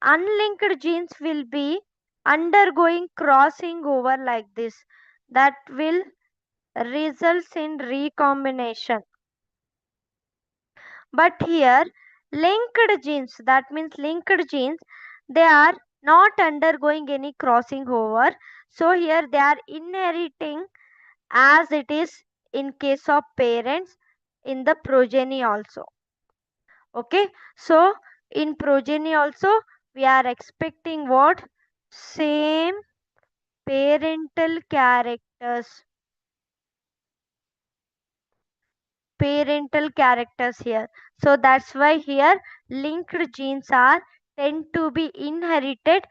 unlinked genes will be undergoing crossing over like this, that will results in recombination. But here linked genes, that means linked genes, they are not undergoing any crossing over. So here they are inheriting as it is in case of parents in the progeny also. Okay, so in progeny also we are expecting what, same parental characters, here. So that's why here linked genes are tend to be inherited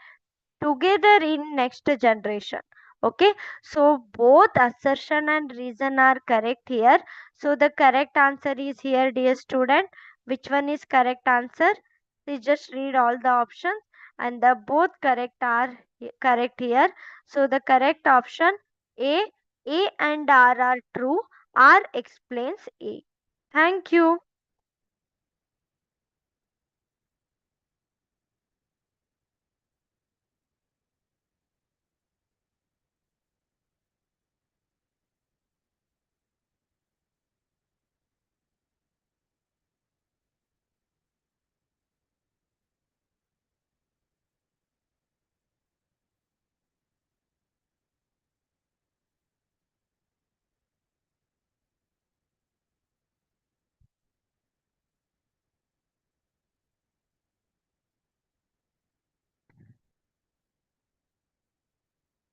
together in next generation. Okay, so both assertion and reason are correct here. So the correct answer is here, dear student. Which one is correct answer? Please just read all the options and the both correct are correct here. So the correct option A and R are true. R explains A. Thank you.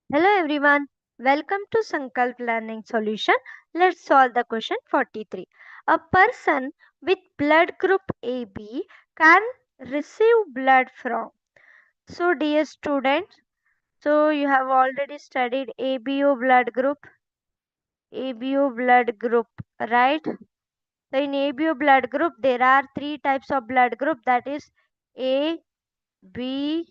Hello everyone. Welcome to Sankalp Learning Solution. Let's solve the question 43. A person with blood group AB can receive blood from. So dear students, so you have already studied ABO blood group, right? So in ABO blood group there are three types of blood group, that is A, B,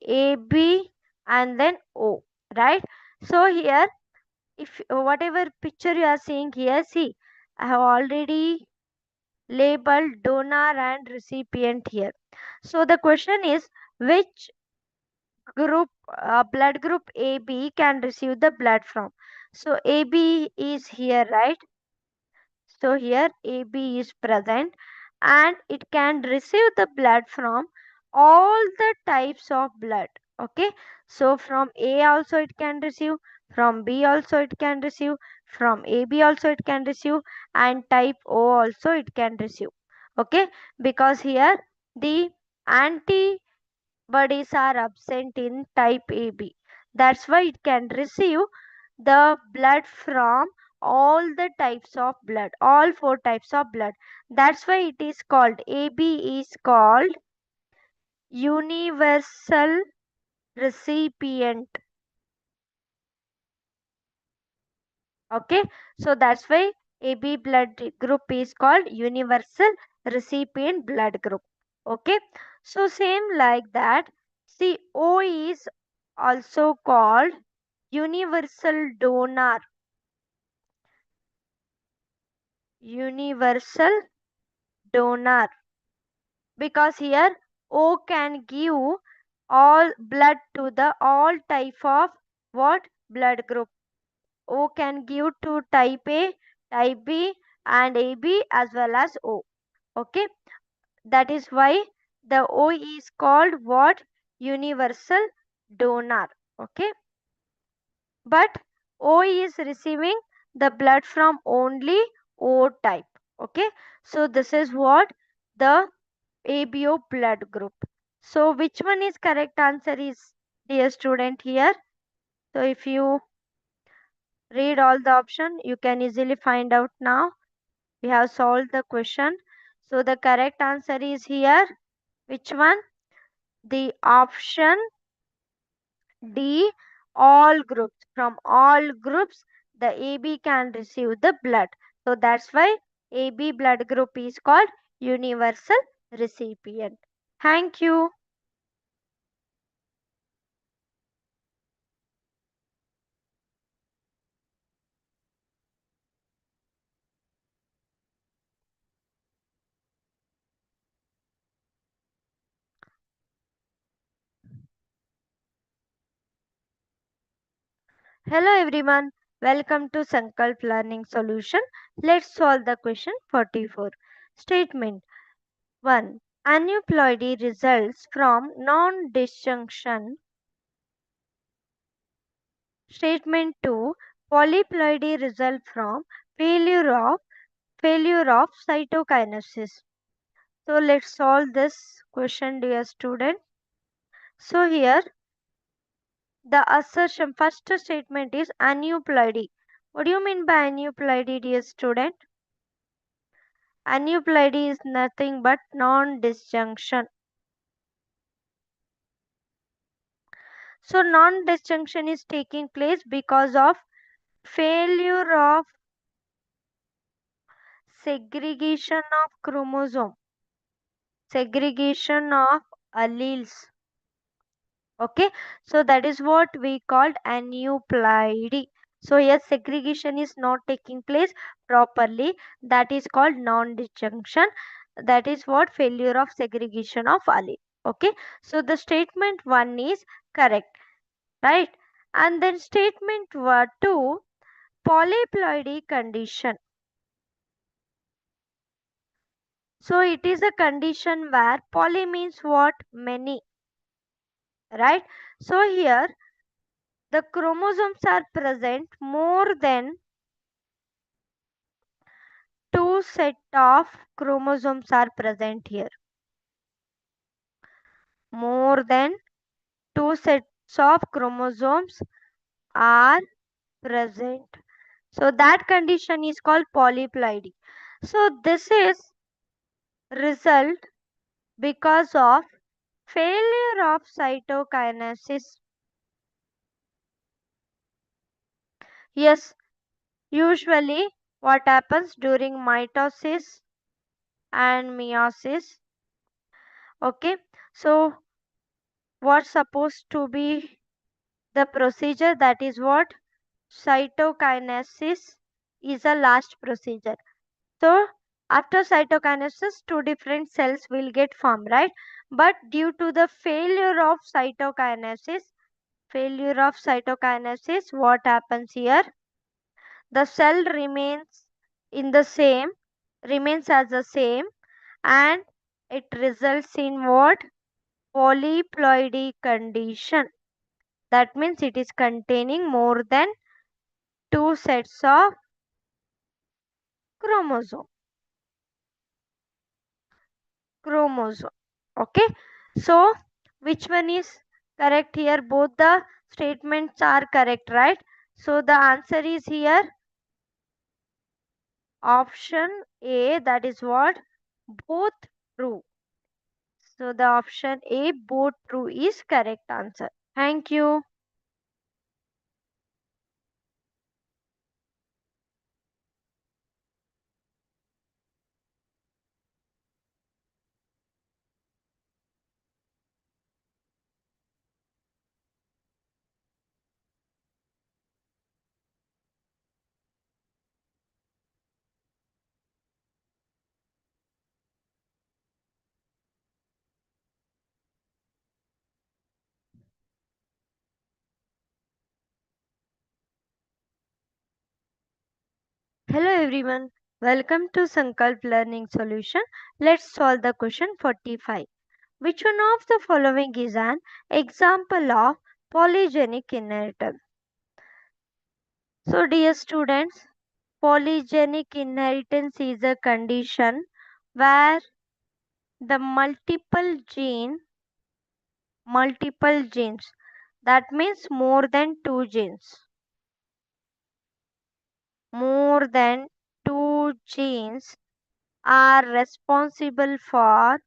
AB and then O, right? So here if whatever picture you are seeing here, see, I have already labeled donor and recipient here. So the question is, which group, blood group AB can receive the blood from? So AB is here, right? So here AB is present and it can receive the blood from all the types of blood. Okay, so from A also it can receive, from B also it can receive, from AB also it can receive, and type O also it can receive. Okay, because here the antibodies are absent in type AB. That's why it can receive the blood from all the types of blood, all four types of blood. That's why it is called, AB is called universal recipient. Okay, so that's why AB blood group is called universal recipient blood group. Okay, so same like that, see, O is also called universal donor. Universal donor, because here O can give all blood to the all type of what blood group. O can give to type A, type B and AB as well as O. Okay, that is why the O is called what? Universal donor. Okay, but O is receiving the blood from only O type. Okay, so this is what the ABO blood group. So which one is correct answer is, dear student, here? So if you read all the option, you can easily find out now. We have solved the question. So the correct answer is here. Which one? The option D, all groups. From all groups, the AB can receive the blood. So that's why AB blood group is called universal recipient. Thank you. Hello everyone. Welcome to Sankalp Learning Solution. Let's solve the question 44. Statement 1. Aneuploidy results from non-disjunction. Statement 2. Polyploidy results from failure of cytokinesis. So let's solve this question, dear student. So here the assertion, first statement is aneuploidy. What do you mean by aneuploidy, dear student? Aneuploidy is nothing but non-disjunction. So non-disjunction is taking place because of failure of segregation of chromosome, segregation of alleles. Okay, so that is what we called aneuploidy. So yes, segregation is not taking place properly. That is called non-disjunction. That is what failure of segregation of allele. Okay, so the statement 1 is correct, right? And then statement 2, polyploidy condition. So it is a condition where poly means what? Many, right? So here the chromosomes are present more than two set of chromosomes are present here. More than two sets of chromosomes are present. So that condition is called polyploidy. So this is result because of failure of cytokinesis. Yes, usually what happens during mitosis and meiosis. Okay, so what's supposed to be the procedure? That is what? Cytokinesis is a last procedure. So after cytokinesis, two different cells will get formed, right? But due to the failure of cytokinesis, what happens here? The cell remains as the same, and it results in what? Polyploidy condition. That means it is containing more than two sets of chromosome. Okay, so which one is correct here? Both the statements are correct, right? So the answer is here option A, that is what? Both true. So the option A, both true, is correct answer. Thank you. Hello everyone, welcome to Sankalp Learning Solution. Let's solve the question 45. Which one of the following is an example of polygenic inheritance? So dear students, polygenic inheritance is a condition where the multiple genes, that means more than two genes are responsible for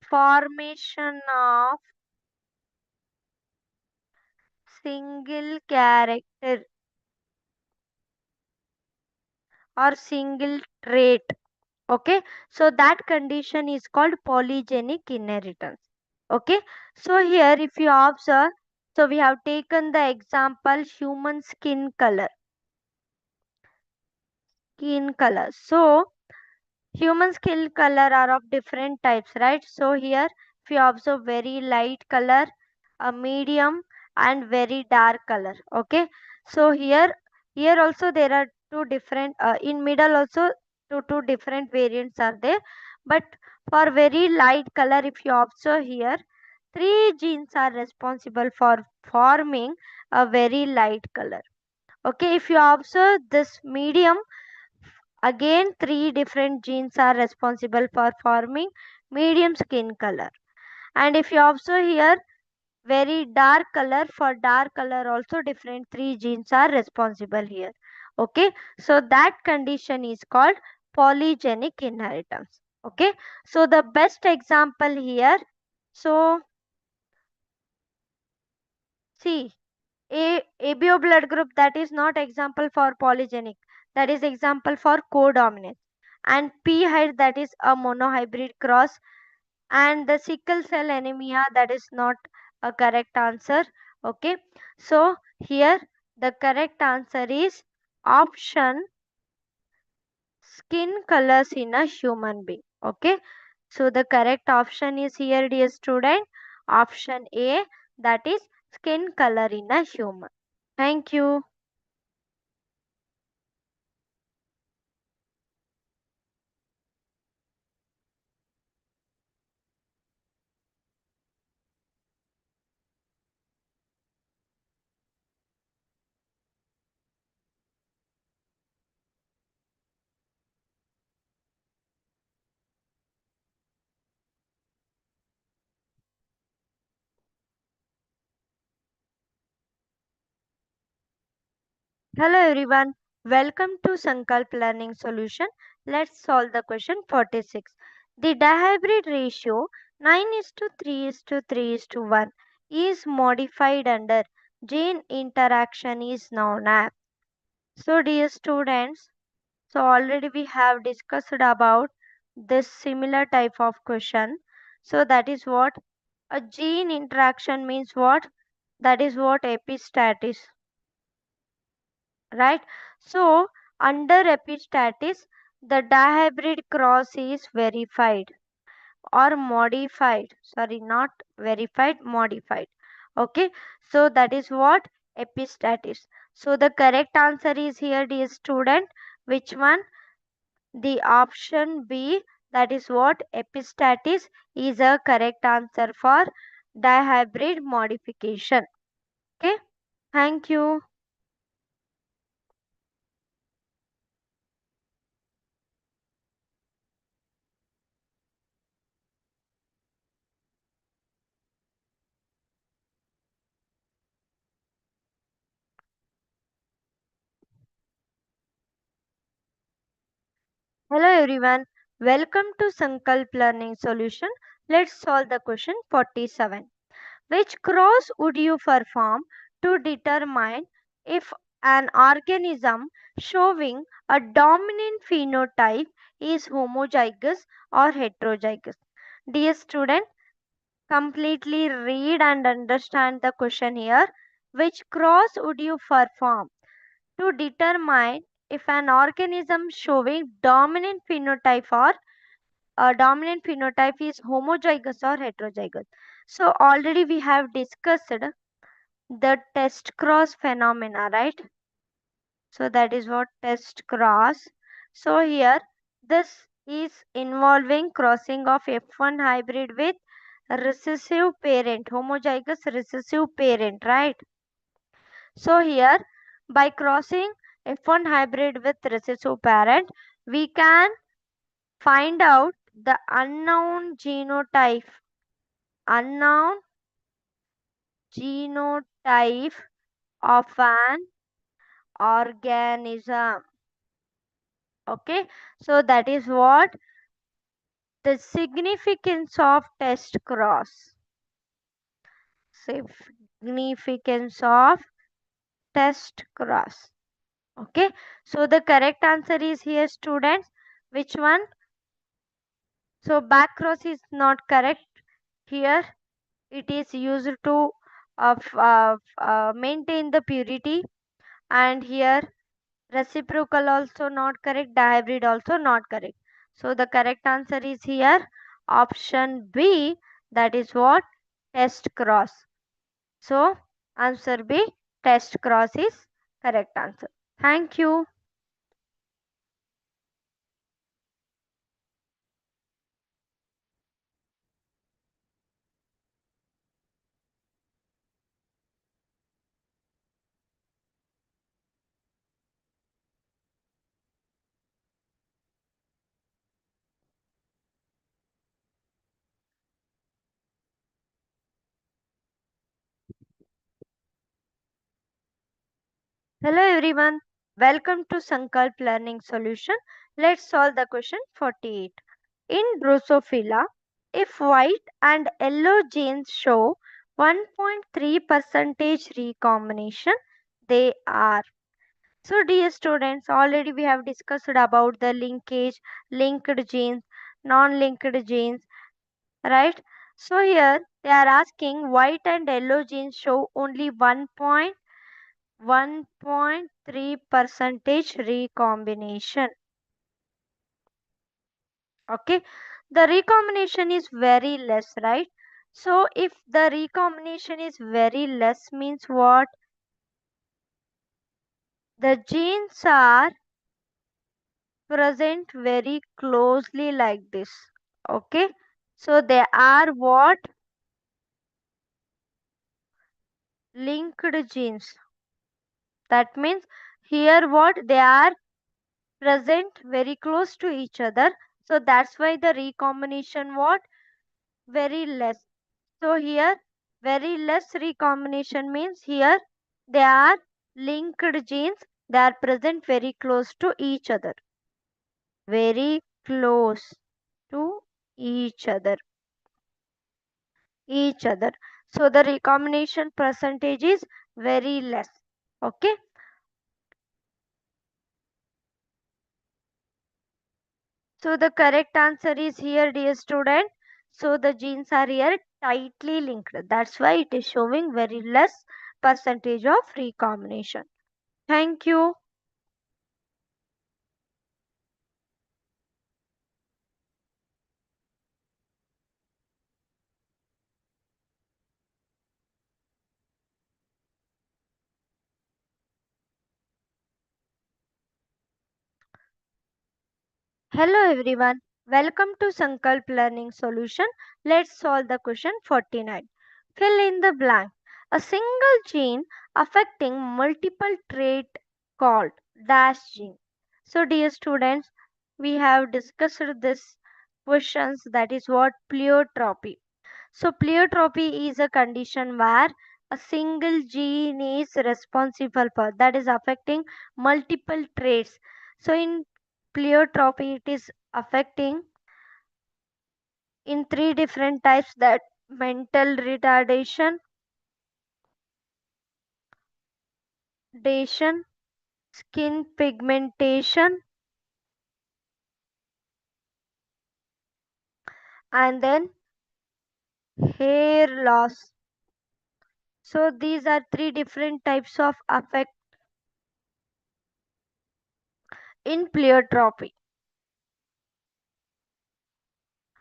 formation of single character or single trait. Okay, so that condition is called polygenic inheritance. Okay, so here if you observe, so we have taken the example human skin color. So human skin color are of different types, right? So here if you observe very light color, a medium and very dark color. Okay, so here also there are two different in middle also two different variants are there, but for very light color if you observe here, three genes are responsible for forming a very light color. Okay, if you observe this medium, again, three different genes are responsible for forming medium skin color. And if you observe here, very dark color, for dark color also different three genes are responsible here. Okay, so that condition is called polygenic inheritance. Okay, so the best example here, so see, ABO blood group, that is not example for polygenic, that is example for codominant. And P height, that is a monohybrid cross. And the sickle cell anemia, that is not a correct answer. Okay, so here the correct answer is option skin colors in a human being. Okay, so the correct option is here, dear student, option A, that is skin color in a human. Thank you. Hello everyone, welcome to Sankalp Learning Solution. Let's solve the question 46. The dihybrid ratio 9 is to 3 is to 3 is to 1 is modified under gene interaction is known as. So dear students, so already we have discussed about this similar type of question. So that is what a gene interaction means what? That is what epistatis, right? So under epistatis, the dihybrid cross is verified or modified. Sorry, not verified, modified. Okay, so that is what epistatis. So the correct answer is here, dear student. Which one? The option B, that is what epistatis is a correct answer for dihybrid modification. Okay, thank you. Hello everyone, welcome to Sankalp Learning Solution. Let's solve the question 47. Which cross would you perform to determine if an organism showing a dominant phenotype is homozygous or heterozygous? Dear student, completely read and understand the question here. Which cross would you perform to determine if an organism showing dominant phenotype or a dominant phenotype is homozygous or heterozygous? So already we have discussed the test cross phenomena, right? So that is what test cross. So here this is involving crossing of F1 hybrid with recessive parent, homozygous recessive parent, right? So here by crossing F1 hybrid with recessive parent, we can find out the unknown genotype of an organism. Okay, so that is what the significance of test cross. Significance of test cross. Okay, so the correct answer is here, students. Which one? So back cross is not correct here. It is used to maintain the purity, and here reciprocal also not correct, dihybrid also not correct. So the correct answer is here option B, that is what test cross. So answer B, test cross is correct answer. Thank you. Hello everyone. Welcome to Sankalp Learning Solution. Let's solve the question 48. In Drosophila, if white and yellow genes show 1.3 percentage recombination, they are. So dear students, already we have discussed about the linkage, linked genes, non-linked genes, right? So here they are asking white and yellow genes show only 1.3 percentage recombination. Okay, the recombination is very less, right? So if the recombination is very less means what? The genes are present very closely like this. Okay, so they are what? Linked genes. That means here what? They are present very close to each other. So that's why the recombination what? Very less. So here very less recombination means here they are linked genes. They are present very close to each other. Very close to each other. So the recombination percentage is very less. Okay. So the correct answer is here, dear student. So the genes are here tightly linked. That's why it is showing very less percentage of recombination. Thank you. Hello everyone. Welcome to Sankalp Learning Solution. Let's solve the question 49. Fill in the blank. A single gene affecting multiple trait called dash gene. So dear students, we have discussed this questions, that is what pleiotropy. So pleiotropy is a condition where a single gene is responsible for, that is affecting multiple traits. So in pleiotropy it is affecting in three different types, that mental retardation, skin pigmentation, and then hair loss. So these are three different types of affect in pleiotropy.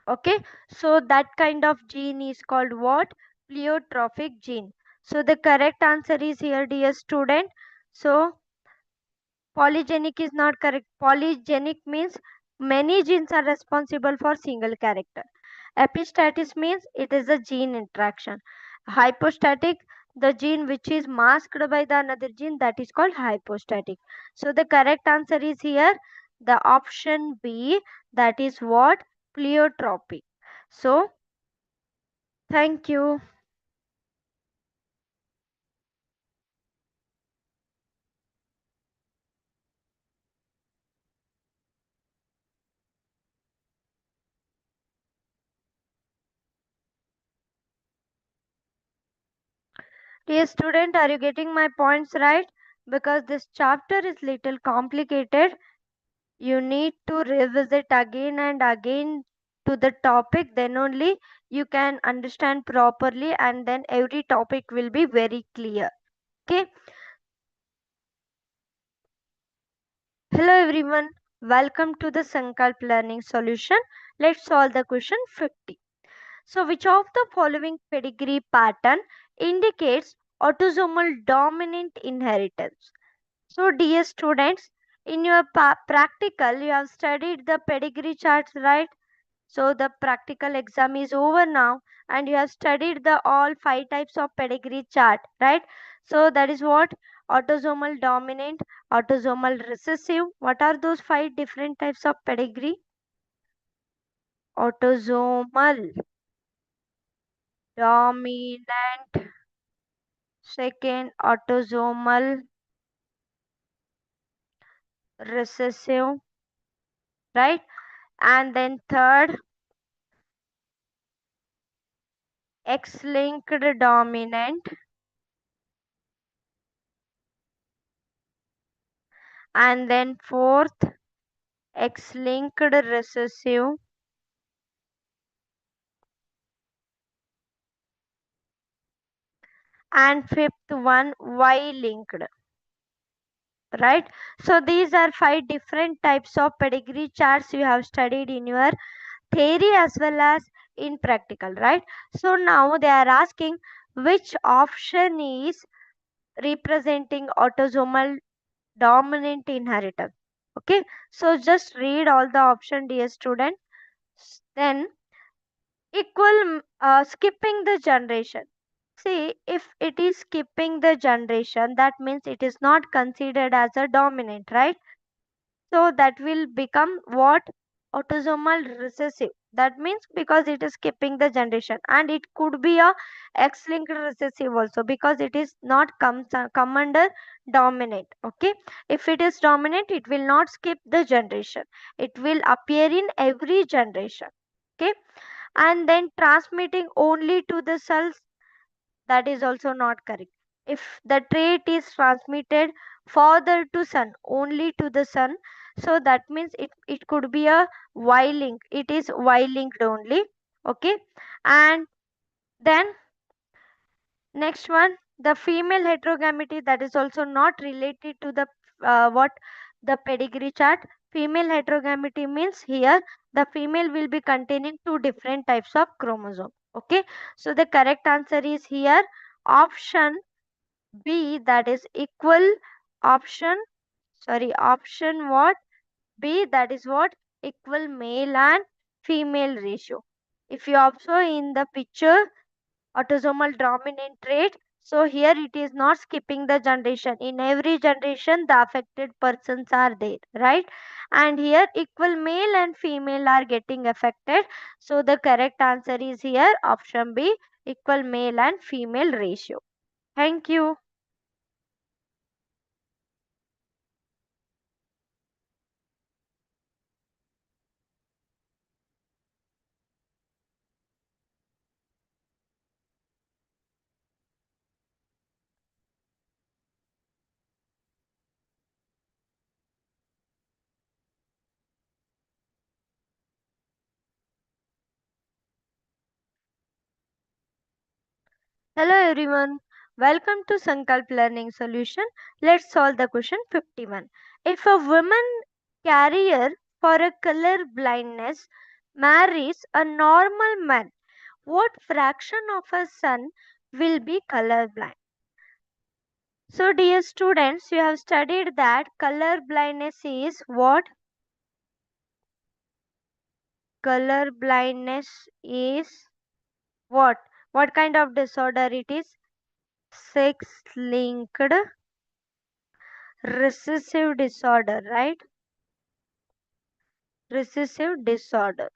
Okay, so that kind of gene is called what? Pleiotropic gene. So the correct answer is here, dear student. So polygenic is not correct. Polygenic means many genes are responsible for single character. Epistatic means it is a gene interaction. Hypostatic, the gene which is masked by the another gene, that is called hypostatic. So the correct answer is here the option B, that is what? Pleiotropy. So thank you. Dear student, are you getting my points right? Because this chapter is little complicated. You need to revisit again and again to the topic, then only you can understand properly, and then every topic will be very clear. Okay. Hello everyone. Welcome to the Sankalp Learning Solution. Let's solve the question 50. So which of the following pedigree pattern indicates autosomal dominant inheritance? So dear students, in your practical you have studied the pedigree charts, right? So the practical exam is over now, and you have studied the all 5 types of pedigree chart, right? So that is what? Autosomal dominant, autosomal recessive. What are those 5 different types of pedigree? Autosomal dominant, second autosomal recessive, right? And then third X-linked dominant, and then fourth X-linked recessive, and fifth one Y linked, right? So these are 5 different types of pedigree charts you have studied in your theory as well as in practical, right? So now they are asking which option is representing autosomal dominant inheritance. Okay, so just read all the option, dear student. Then equal skipping the generation. See, if it is skipping the generation, that means it is not considered as a dominant, right? So that will become what? Autosomal recessive. That means because it is skipping the generation, and it could be a X-linked recessive also, because it is not come under dominant. Okay, if it is dominant, it will not skip the generation. It will appear in every generation. Okay, and then transmitting only to the cells, that is also not correct. If the trait is transmitted father to son, only to the son, so that means it could be a Y link. It is Y linked only. Okay, and then next one, the female heterogamity, that is also not related to the what? The pedigree chart. Female heterogamity means here the female will be containing 2 different types of chromosome. Okay, so the correct answer is here option B, that is equal option, sorry, option what? B, that is what? Equal male and female ratio. If you observe in the picture, autosomal dominant trait, so here it is not skipping the generation. In every generation, the affected persons are there, right? And here equal male and female are getting affected. So the correct answer is here option B, equal male and female ratio. Thank you. Hello everyone, welcome to Sankalp Learning Solution. Let's solve the question 51. If a woman carrier for a color blindness marries a normal man, what fraction of her son will be color blind? So dear students, you have studied that color blindness is what? Color blindness is what? What kind of disorder it is? Sex linked recessive disorder, right? Recessive disorder,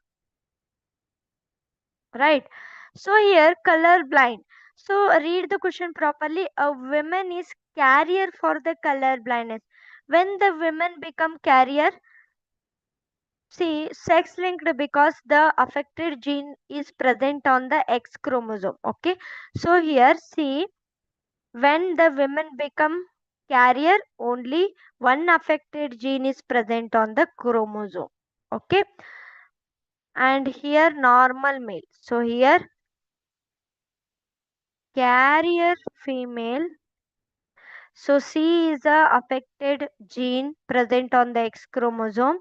right? So here color blind. So read the question properly. A woman is carrier for the color blindness. When the women become carrier, see, sex linked because the affected gene is present on the X chromosome. Okay. So here see, when the women become carrier, only one affected gene is present on the chromosome. Okay. And here normal male. So here carrier female. So C is a affected gene present on the X chromosome.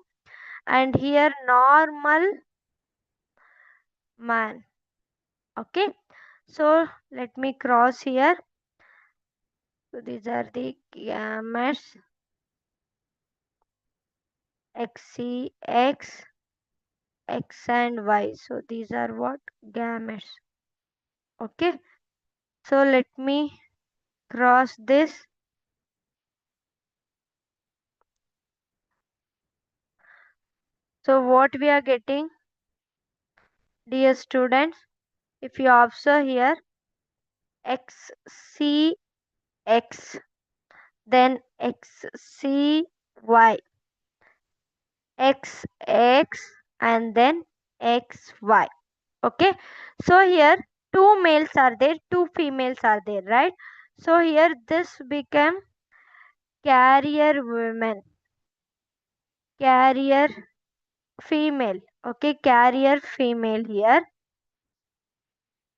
And here normal man. Okay. So let me cross here. So these are the gametes XCX, X and Y. So these are what? Gametes. Okay. So let me cross this. So what we are getting, dear students, if you observe here, XCX, then XCY, XX, and then XY. Okay. So here two males are there, two females are there, right? So here this became carrier women, carrier female. Okay, carrier female here.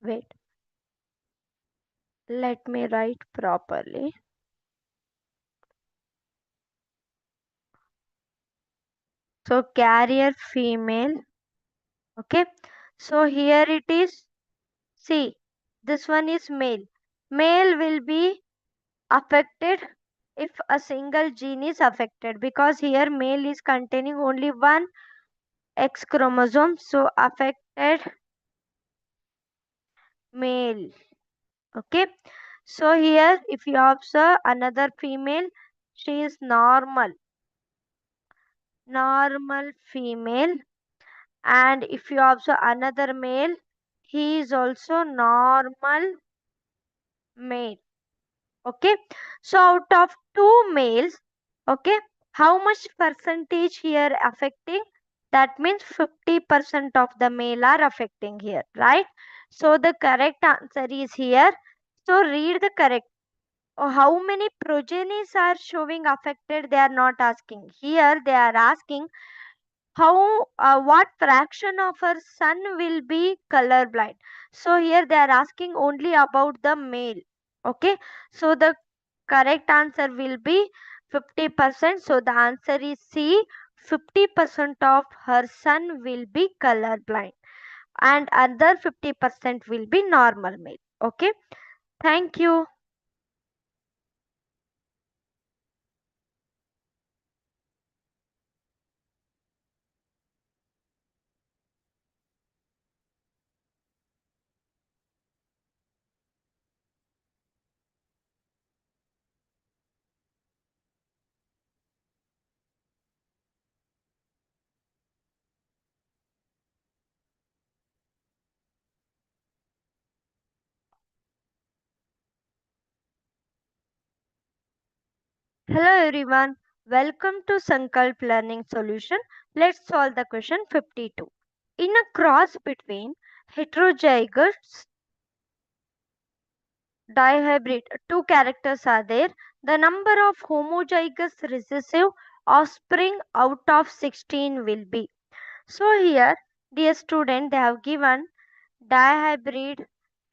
Wait, let me write properly. So carrier female. Okay. So here it is. See, this one is male. Male will be affected if a single gene is affected, because here male is containing only one X chromosome. So affected male. Okay. So here if you observe another female, she is normal. Normal female. And if you observe another male, he is also normal male. Okay. So out of two males, okay, how much percentage here affecting? That means 50% of the male are affecting here, right? So the correct answer is here. So read the correct. How many progenies are showing affected? They are not asking. Here they are asking how what fraction of her son will be colorblind. So here they are asking only about the male. Okay. So the correct answer will be 50%. So the answer is C. 50% of her son will be colorblind and other 50% will be normal male. Okay. Thank you. Hello everyone. Welcome to Sankalp Learning Solution. Let's solve the question 52. In a cross between heterozygous dihybrid, two characters are there. The number of homozygous recessive offspring out of 16 will be. So here, dear student, they have given dihybrid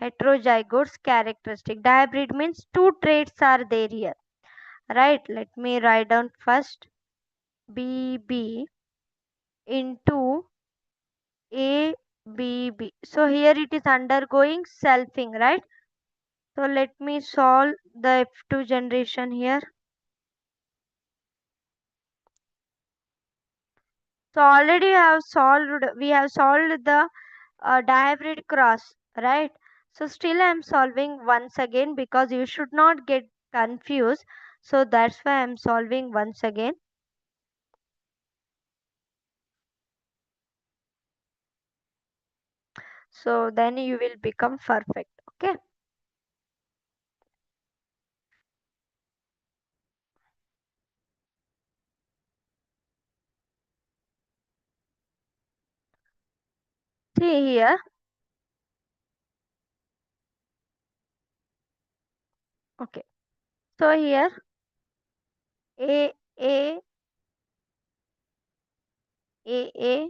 heterozygotes characteristic. Dihybrid means two traits are there here. Right, let me write down first BB into ABB. So here it is undergoing selfing, right? So let me solve the F2 generation here. So already we have solved the dihybrid cross, right? So still I am solving once again because you should not get confused. So that's why I am solving once again. So then you will become perfect. Okay. See here. Okay. So here A A A A.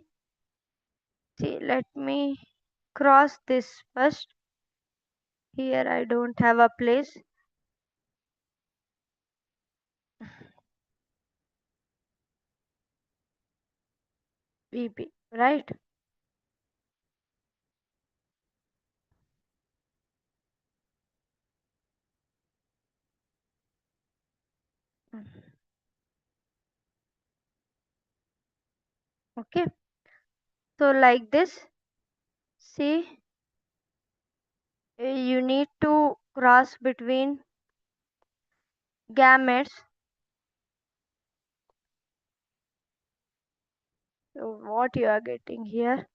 See, let me cross this first. Here I don't have a place. VB, right? Okay. So like this, see, you need to cross between gametes. So what you are getting here?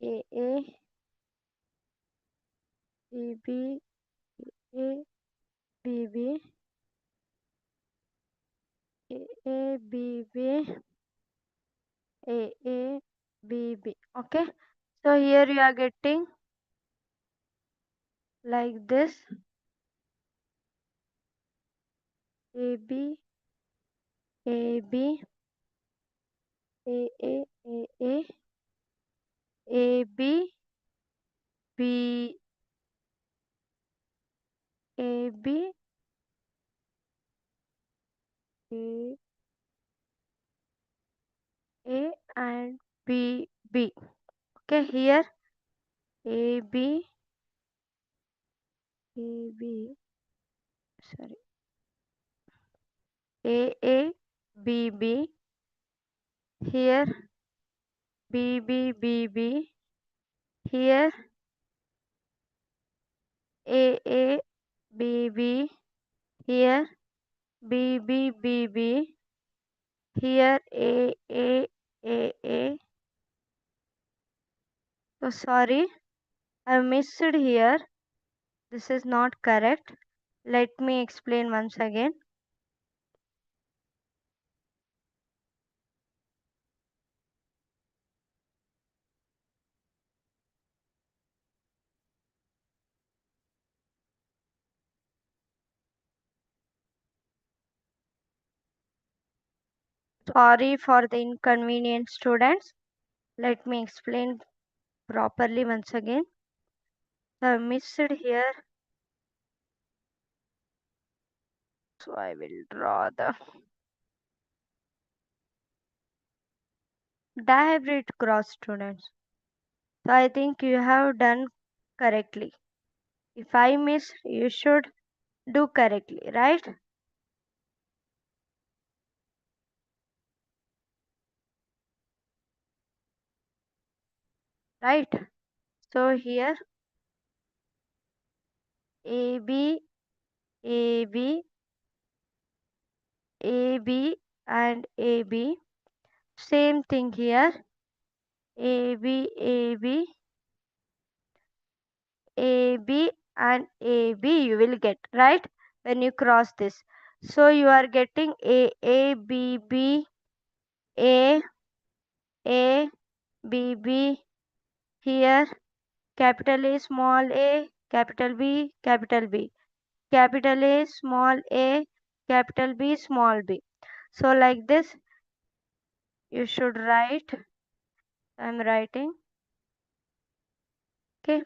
A A B B A B B A A B B A A B B. Okay. So here you are getting like this A B A B A A A A A B B A B A A and B B. Okay, here A B A B, sorry, A A B B, here B B B B, here A A B B, here B B B B, here A. So sorry, I missed here. This is not correct. Let me explain once again. Sorry for the inconvenience, students. Let me explain properly once again. So I missed here. So I will draw the dihybrid cross, students. So I think you have done correctly. If I miss, you should do correctly, right? Right. So here AB, AB, AB and AB. Same thing here. AB, AB, AB and AB you will get, right? When you cross this. So you are getting A, B, B, A, B, B, here capital A, small a, capital B, capital B, capital A, small a, capital B, small b. So like this you should write. I'm writing. Okay.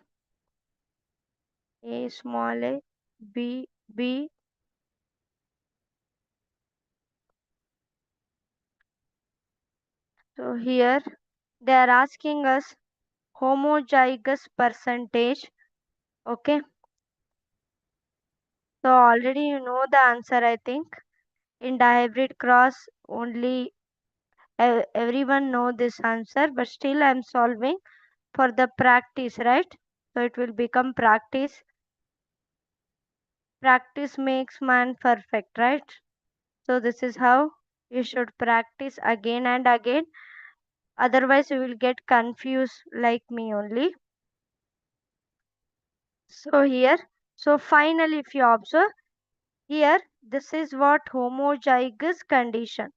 A, small a, B, B. So here they are asking us homozygous percentage. Okay. So already you know the answer, I think. In dihybrid cross, only everyone know this answer, but still I'm solving for the practice, right? So it will become practice. Practice makes man perfect, right? So this is how you should practice again and again. Otherwise, you will get confused like me only. So here, so finally, if you observe here, this is what homozygous condition.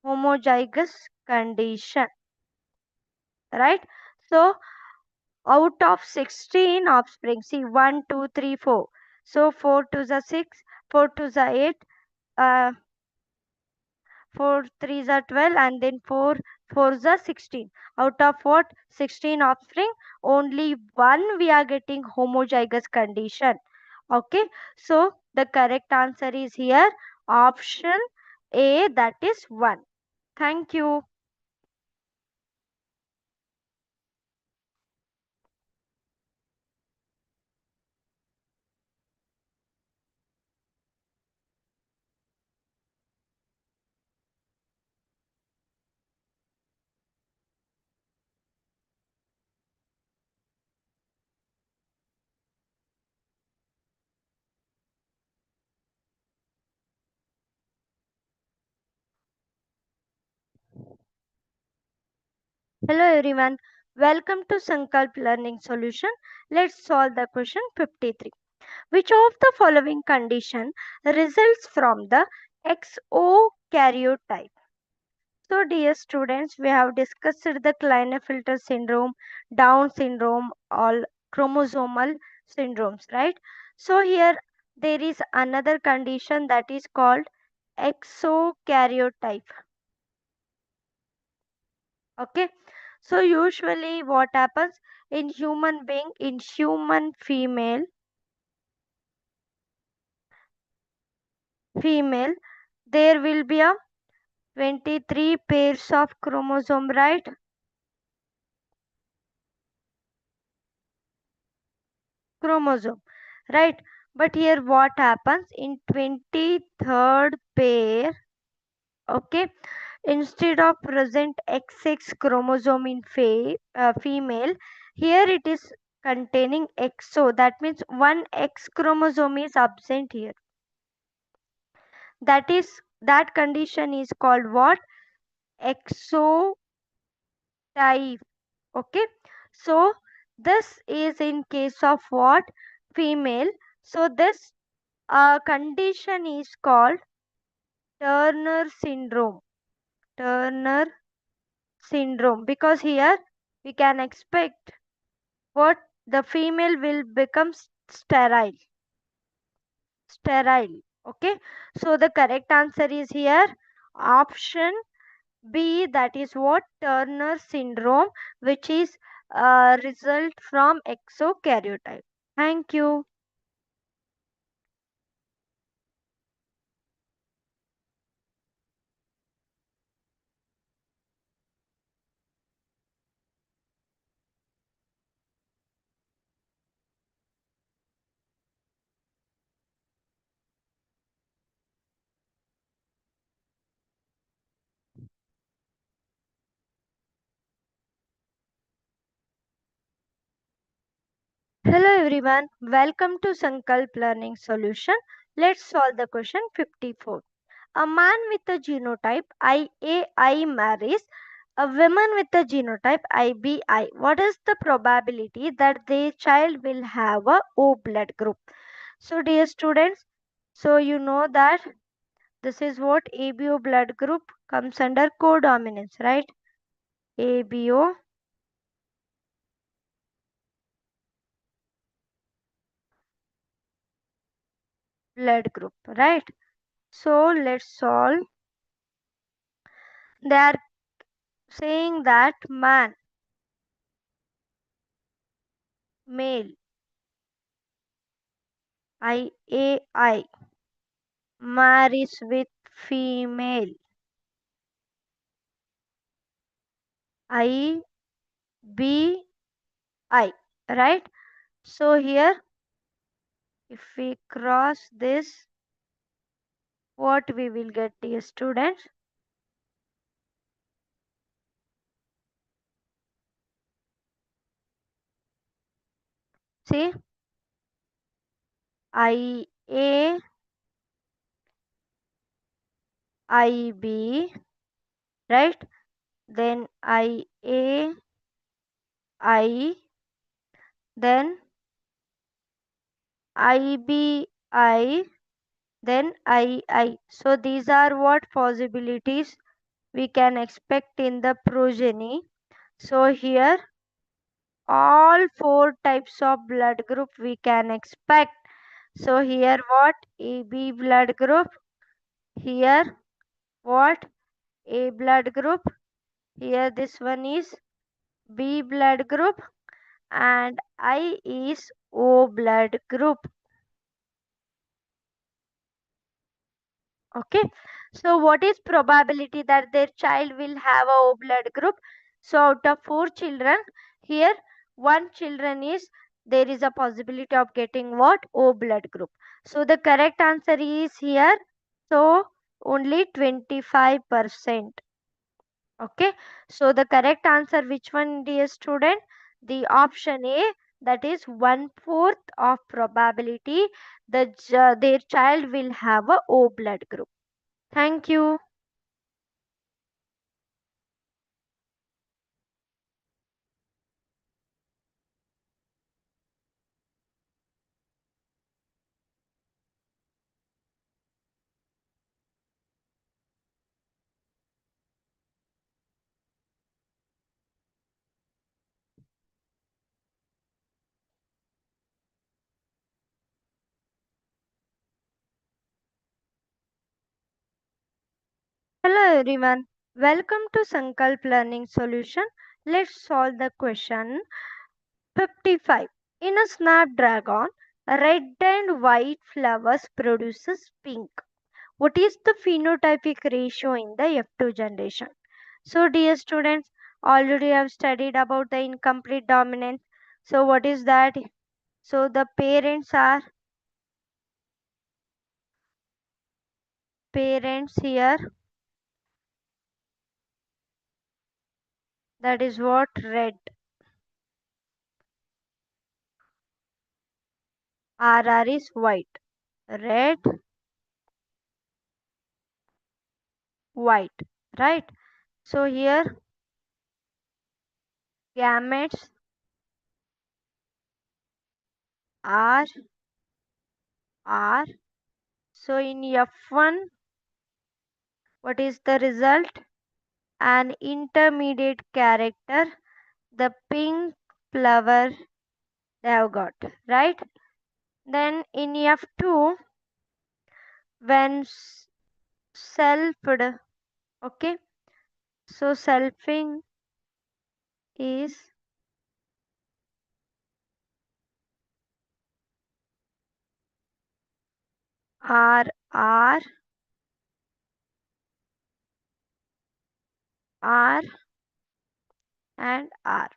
Homozygous condition, right? So out of 16 offspring, see 1, 2, 3, 4. So 4 to the 6, 4 to the 8, 4 3s are 12, and then 4 4s are 16. Out of what? 16 offspring, only one we are getting homozygous condition. Okay, so the correct answer is here option A, that is 1. Thank you. Hello everyone. Welcome to Sankalp Learning Solution. Let's solve the question 53. Which of the following condition results from the XO karyotype? So, dear students, we have discussed the Klinefelter syndrome, Down syndrome, all chromosomal syndromes, right? So, here there is another condition that is called exokaryotype. Okay, so usually what happens in human being, in human female, there will be a 23 pairs of chromosome, right? Chromosome, right? But here what happens in 23rd pair, okay, instead of present XX chromosome in female, here it is containing XO. That means one X chromosome is absent here. That condition is called what? Exotype. Okay, so this is in case of what? Female. So this condition is called Turner syndrome. Turner syndrome, because here we can expect what? The female will become sterile. Sterile. Okay, so the correct answer is here option B, that is what? Turner syndrome, which is a result from exokaryotype. Thank you. Hello everyone, welcome to Sankalp Learning Solution. Let's solve the question 54. A man with a genotype IAI marries a woman with a genotype IBI. What is the probability that their child will have a O blood group? So dear students, so you know that this is what ABO blood group comes under codominance, right? ABO blood group, right? So let's solve. They are saying that man, male, IAI, marries with female, IBI, right? So here If we cross this, what we will get, dear students? See, IA, IB, right? Then IA, I, then IBI, then II. So these are what possibilities we can expect in the progeny. So here all four types of blood group we can expect. So here what? AB blood group. Here what? A blood group. Here this one is B blood group and I is O blood group. Okay, so what is probability that their child will have a O blood group? So out of 4 children, here one children is, there is a possibility of getting what? O blood group. So the correct answer is here, so only 25%. Okay, so the correct answer which one, dear student? The option A, that is 1/4 of probability that their child will have a O blood group. Thank you. Hello everyone. Welcome to Sankalp Learning Solution. Let's solve the question 55. In a snapdragon, red and white flowers produces pink. What is the phenotypic ratio in the F2 generation? So dear students, already have studied about the incomplete dominance. So what is that? So the parents here, that is what? Red. RR is white. Red, white, right? So here gametes are R. So in F1, what is the result? An intermediate character, the pink flower they have got, right? Then in F2, when selfed, okay, so selfing is R, R, R, and R.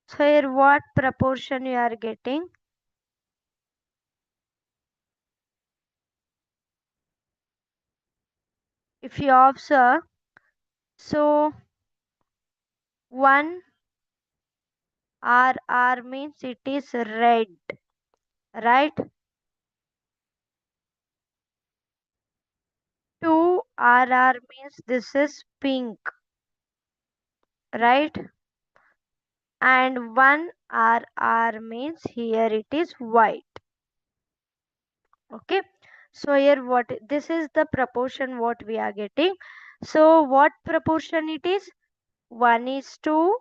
So here what proportion you are getting? If you observe, so 1 RR means it is red, right? 2 RR means this is pink, right? And 1 RR means here it is white. Okay, so here what, this is the proportion what we are getting. So what proportion it is? 1 is to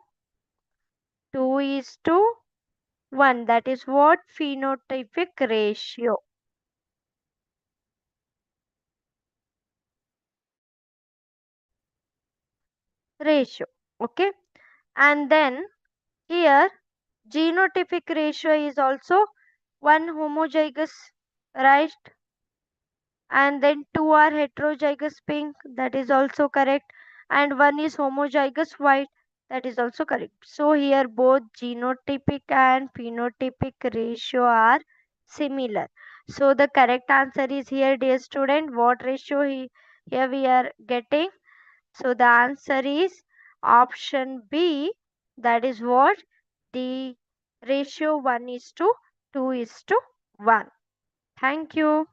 2 is to 1. That is what? Phenotypic ratio. Okay, and then here genotypic ratio is also 1 homozygous, right? And then 2 are heterozygous pink, that is also correct, and 1 is homozygous white, that is also correct. So here both genotypic and phenotypic ratio are similar. So the correct answer is here, dear student. What ratio here we are getting? So the answer is option B. That is what? The ratio 1 is to 2 is to 1. Thank you.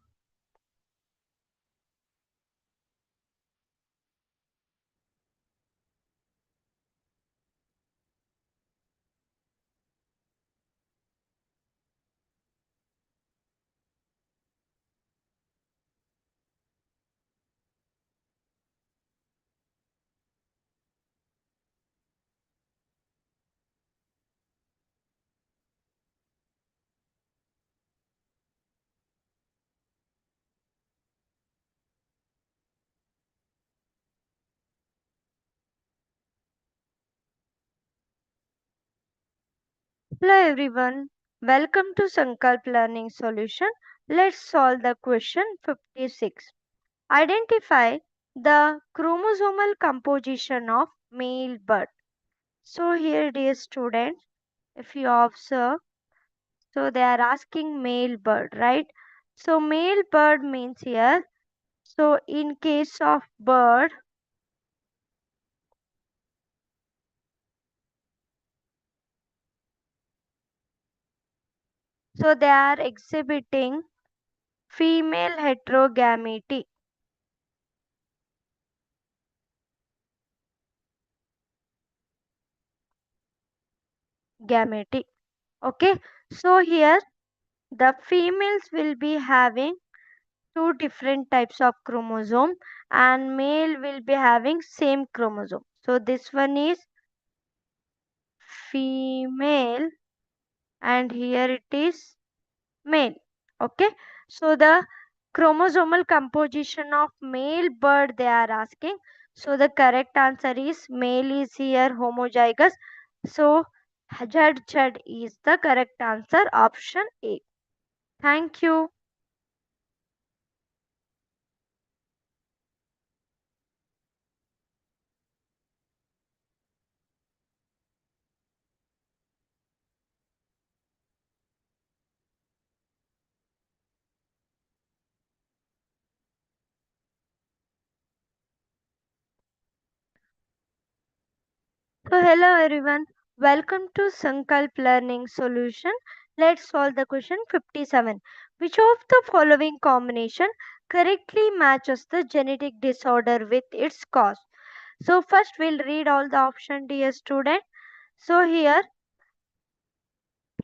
Hello everyone. Welcome to Sankalp Learning Solution. Let's solve the question 56. Identify the chromosomal composition of male bird. So here, dear students, if you observe, so they are asking male bird, right? So male bird means here, so in case of bird, so they are exhibiting female heterogamity. Gamety. Okay, so here the females will be having two different types of chromosome and male will be having same chromosome. So this one is female and here it is male. Okay, so the chromosomal composition of male bird they are asking. So the correct answer is male is here homozygous. So Z is the correct answer, option A. Thank you. So hello everyone, welcome to Sankalp Learning Solution. Let's solve the question 57. Which of the following combination correctly matches the genetic disorder with its cause? So first we'll read all the option, dear student. So here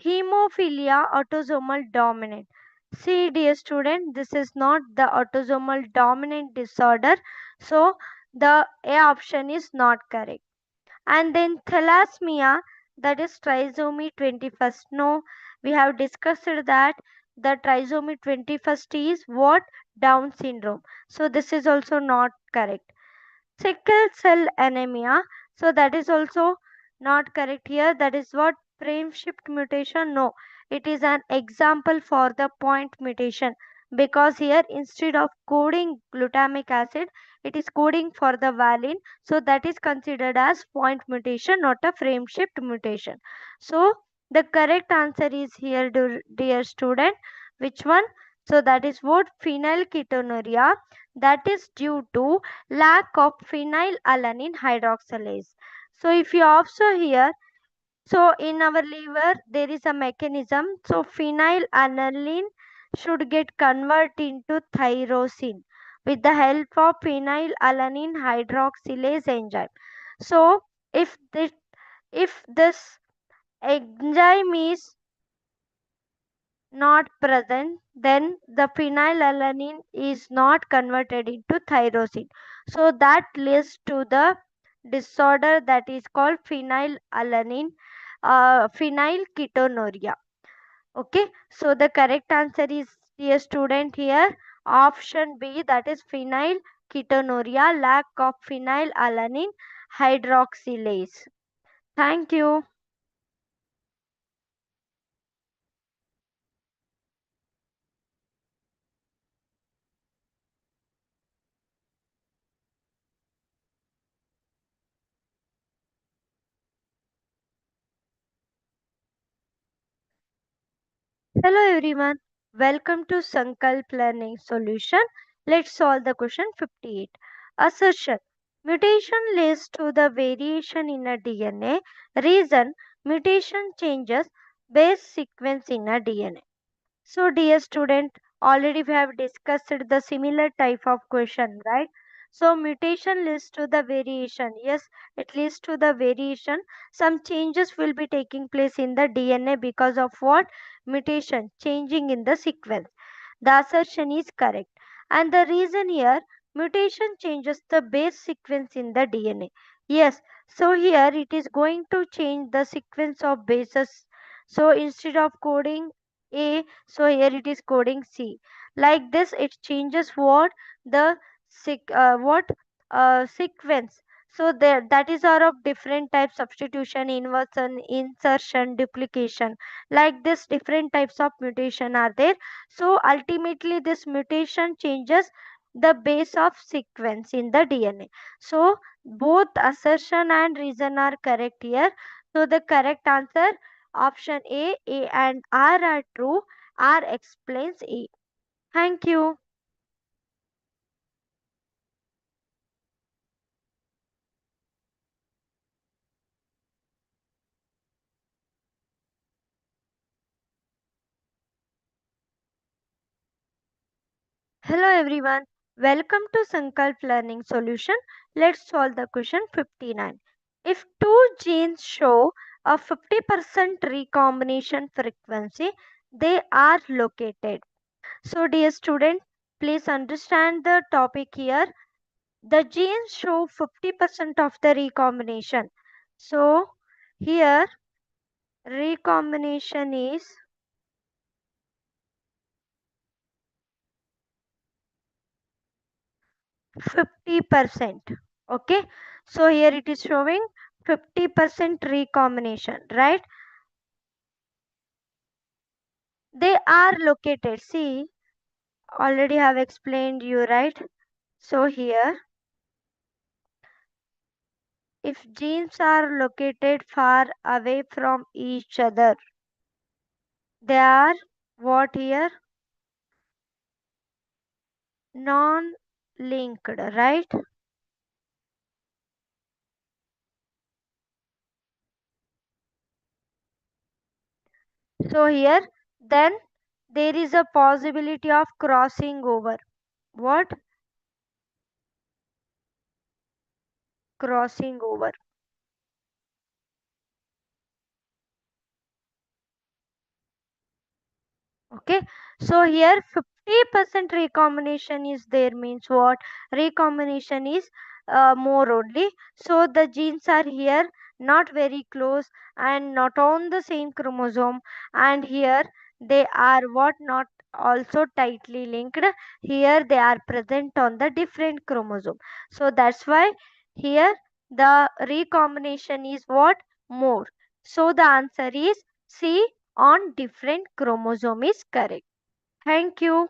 hemophilia autosomal dominant. See dear student, this is not the autosomal dominant disorder. So the A option is not correct. And then thalassemia, that is trisomy 21st. No, we have discussed that the trisomy 21st is what? Down syndrome. So this is also not correct. Sickle cell anemia, so that is also not correct here. That is what? Frame shift mutation. No, it is an example for the point mutation, because here instead of coding glutamic acid it is coding for the valine, so that is considered as point mutation, not a frame shift mutation. So the correct answer is here, dear student. Which one? So that is what? Phenylketonuria, that is due to lack of phenylalanine hydroxylase. So if you observe here, so in our liver there is a mechanism. So phenylalanine should get converted into tyrosine with the help of phenylalanine hydroxylase enzyme. So if this enzyme is not present, then the phenylalanine is not converted into tyrosine. So that leads to the disorder that is called phenylketonuria. Okay, so the correct answer is, dear student, here option B, that is phenylketonuria, lack of phenylalanine hydroxylase. Thank you. Hello everyone. Welcome to Sankalp Learning Solution. Let's solve the question 58. Assertion. Mutation leads to the variation in a DNA. Reason. Mutation changes base sequence in a DNA. So, dear student, already we have discussed the similar type of question, right? So, mutation leads to the variation. Yes, it leads to the variation. Some changes will be taking place in the DNA because of what? Mutation, changing in the sequence. The assertion is correct. And the reason here, mutation changes the base sequence in the DNA. Yes, so here it is going to change the sequence of bases. So instead of coding A, so here it is coding C. Like this, it changes what? The sequence. So there, that is our of different types: substitution, inversion, insertion, duplication. Like this, different types of mutation are there. So ultimately this mutation changes the base of sequence in the DNA. So both assertion and reason are correct here. So the correct answer option A and R are true. R explains A. Thank you. Hello everyone. Welcome to Sankalp Learning Solution. Let's solve the question 59. If two genes show a 50% recombination frequency, they are located. So dear student, please understand the topic here. The genes show 50% of the recombination. So here recombination is 50%. Okay, so here it is showing 50% recombination, right? They are located, see, already have explained you, right? So here, if genes are located far away from each other, they are what here? Non linked, right? So here, then there is a possibility of crossing over. What? Crossing over. Okay, so here 50% recombination is there, means what? Recombination is more only. So the genes are here not very close and not on the same chromosome, and here they are what? Not also tightly linked. Here they are present on the different chromosome. So that's why here the recombination is what? More. So the answer is C, on different chromosome is correct. Thank you.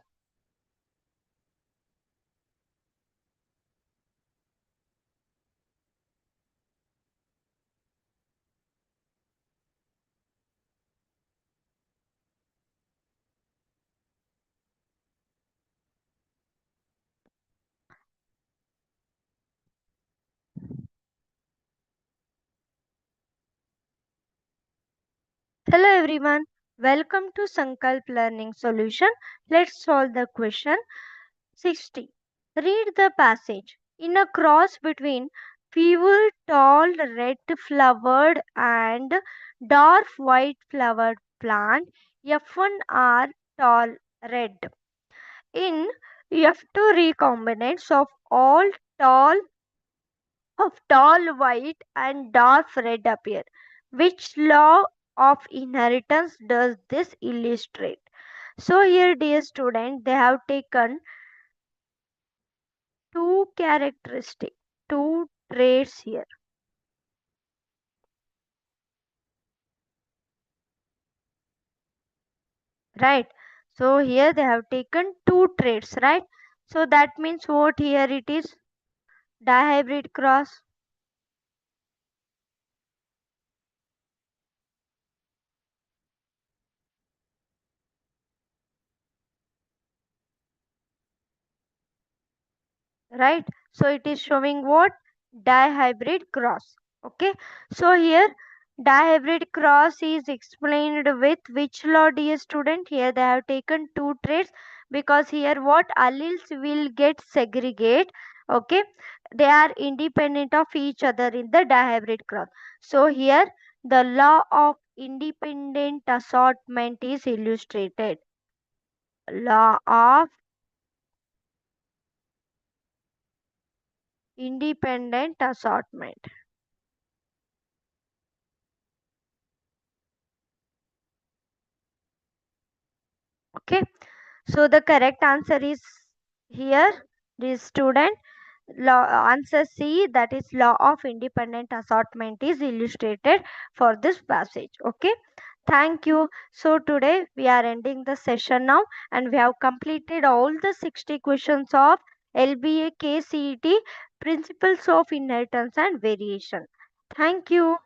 Hello everyone. Welcome to Sankalp Learning Solution. Let's solve the question 60. Read the passage. In a cross between fewer tall red flowered and dwarf white flowered plant, F1R tall red. In F2 recombinants tall of tall white and dark red appear. Which law of inheritance does this illustrate? So here, dear student, they have taken two characteristics, two traits here, right? So here they have taken two traits, right? So that means what here it is? Dihybrid cross. right? So it is showing what? Dihybrid cross. Okay, so here dihybrid cross is explained with which law, dear student? Here they have taken two traits, because here what alleles will get segregate. Okay, they are independent of each other in the dihybrid cross. So here the law of independent assortment is illustrated. Law of independent assortment. Okay, so the correct answer is here, this student. Law answer C, that is law of independent assortment, is illustrated for this passage. Okay, thank you. So today we are ending the session now, and we have completed all the 60 questions of LBA KCET principles of inheritance and variation. Thank you.